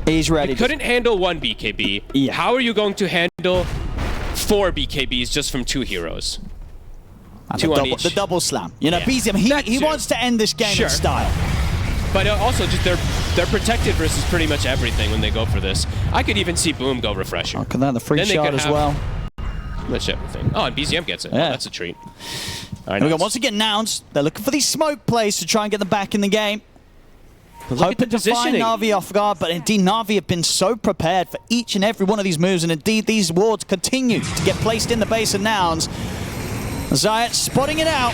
He's ready. You couldn't handle one BKB. Yeah. How are you going to handle 4 BKBs just from 2 heroes? And Two on each. The double slam. You know, Yeah. BZM, he wants to end this game Sure. in style. But also, just they're protected versus pretty much everything when they go for this. I could even see Boom go refresher. Oh, can they have the free Then they shot could as have well? Much everything. Oh, and BZM gets it. Yeah. Oh, that's a treat. All right, Here we go. nice. Once again, Nouns. They're looking for these smoke plays to try and get them back in the game. Look at Hoping the to find positioning. Na'Vi off guard, but indeed Na'Vi have been so prepared for each and every one of these moves, and indeed these wards continue to get placed in the base of Nouns. Zayat spotting it out.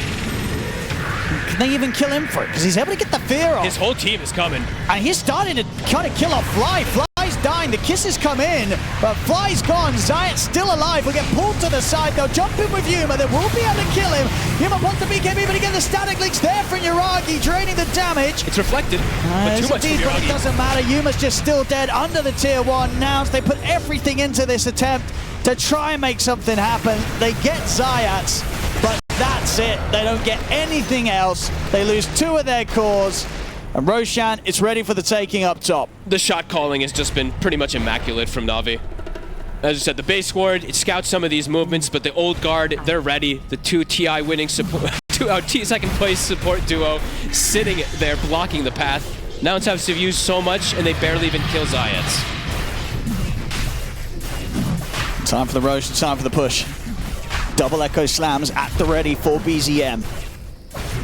Can they even kill him for it? Because he's able to get the fear off. His whole team is coming. And he's starting to kind of kill off Fly. Fly's dying. The kisses come in, but Fly's gone. Zayat's still alive. Will get pulled to the side. They'll jump in with Yuma. They will be able to kill him. Yuma wants the BKB, but again, the static links there from Yuragi, draining the damage. It's reflected, but too much for Indeed, but it Yuragi. doesn't matter. Yuma's just still dead under the tier 1. Nouns, they put everything into this attempt to try and make something happen. They get Zayat, but that's it. They don't get anything else. They lose 2 of their cores. And Roshan is ready for the taking up top. The shot calling has just been pretty much immaculate from Na'Vi. As I said, the base ward, it scouts some of these movements, but the old guard, they're ready. The 2 TI winning support, second place support duo sitting there blocking the path. Nouns have to use so much, and they barely even kill Zayats. Time for the Roshan, time for the push. Double echo slams at the ready for BZM.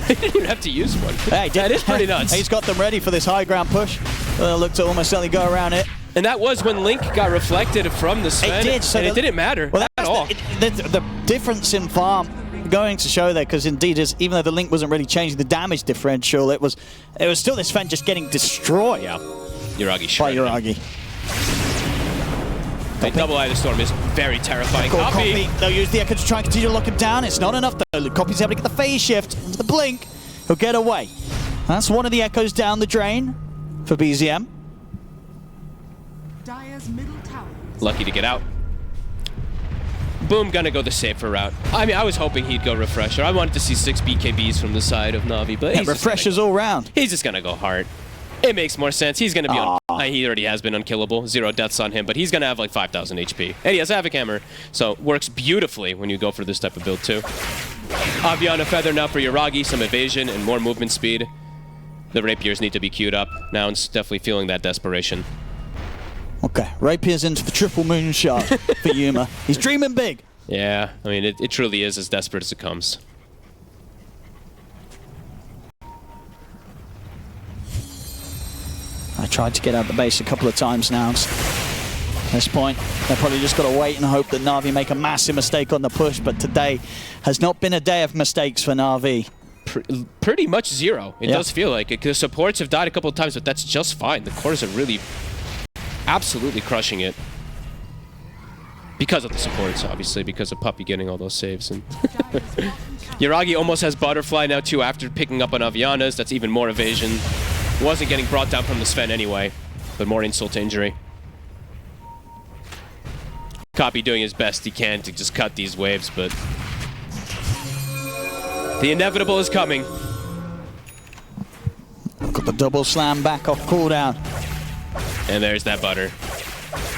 They didn't even have to use one. Hey, that is pretty nuts. He's got them ready for this high ground push. They'll look to almost certainly go around it. And that was when Link got reflected from the Sven, It did, so and it didn't matter at all. The difference in farm going to show there, because indeed, even though the Link wasn't really changing the damage differential, it was still this Sven just getting destroyed. Yeah, Yuragi by shredded him. Yuragi. The double Eye of the Storm is very terrifying. Copy. They'll use the Echo to try and continue to lock him down. It's not enough though. Copy's able to get the phase shift into the blink. He'll get away. That's one of the Echoes down the drain for BZM. Dire's middle tower. Lucky to get out. Boom, gonna go the safer route. I mean, I was hoping he'd go refresher. I wanted to see 6 BKBs from the side of Na'Vi, but he's Refreshers all round. He's just gonna go hard. It makes more sense. He's gonna be he already has been unkillable. 0 deaths on him, but he's gonna have like 5,000 HP. And he has Havoc Hammer, so works beautifully when you go for this type of build too. Aviana Feather now for Yuragi, some evasion and more movement speed. The Rapiers need to be queued up. Nouns definitely feeling that desperation. Okay, Rapier's into the triple moonshot for Yuma. He's dreaming big. Yeah, I mean, it truly is as desperate as it comes. I tried to get out the base a couple of times now. At this point, they've probably just got to wait and hope that Na'Vi make a massive mistake on the push, but today has not been a day of mistakes for Na'Vi. Pretty much 0. It does feel like it. The supports have died a couple of times, but that's just fine. The cores are really absolutely crushing it. Because of the supports, obviously, because of Puppy getting all those saves. And Yuragi almost has Butterfly now, too, after picking up on Aviana's. That's even more evasion. Wasn't getting brought down from the Sven anyway, but more insult to injury. Copy doing his best he can to just cut these waves, but the inevitable is coming. Got the double slam back off cooldown. And there's that butter.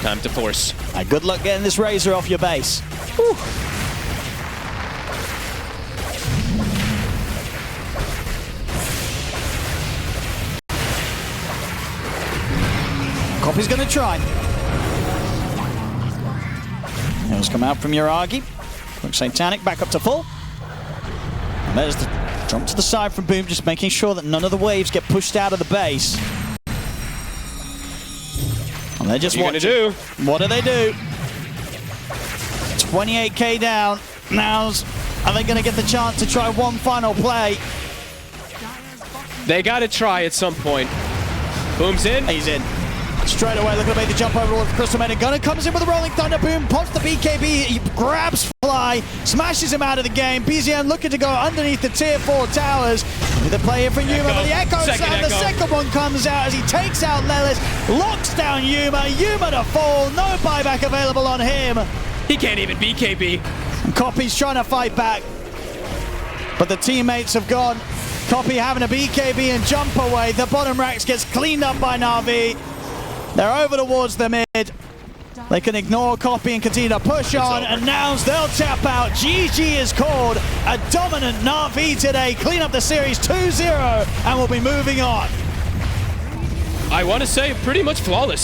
Time to force. Good luck getting this Razor off your base. Whew. Copy's going to try. Hills come out from Yuragi. Quick Satanic back up to full. And there's the jump to the side from Boom, just making sure that none of the waves get pushed out of the base. And they're just watching. What do they do? 28k down. Nows, are they going to get the chance to try one final play? They got to try at some point. Boom's in. He's in. Straight away, looking to make the jump over with Crystal Maiden. Gunner comes in with a Rolling Thunder. Boom pops the BKB. He grabs Fly, smashes him out of the game. BZM looking to go underneath the tier 4 towers. With the play here from Yuma, but the Echo sound, the second one comes out as he takes out Lelis, locks down Yuma. Yuma to fall. No buyback available on him. He can't even BKB. And Copy's trying to fight back, but the teammates have gone. Copy having a BKB and jump away. The bottom racks gets cleaned up by Na'Vi. They're over towards the mid. They can ignore Copy and continue to push on, and Nouns, they'll tap out. GG is called. A dominant Na'Vi today. Clean up the series 2-0, and we'll be moving on. I want to say pretty much flawless.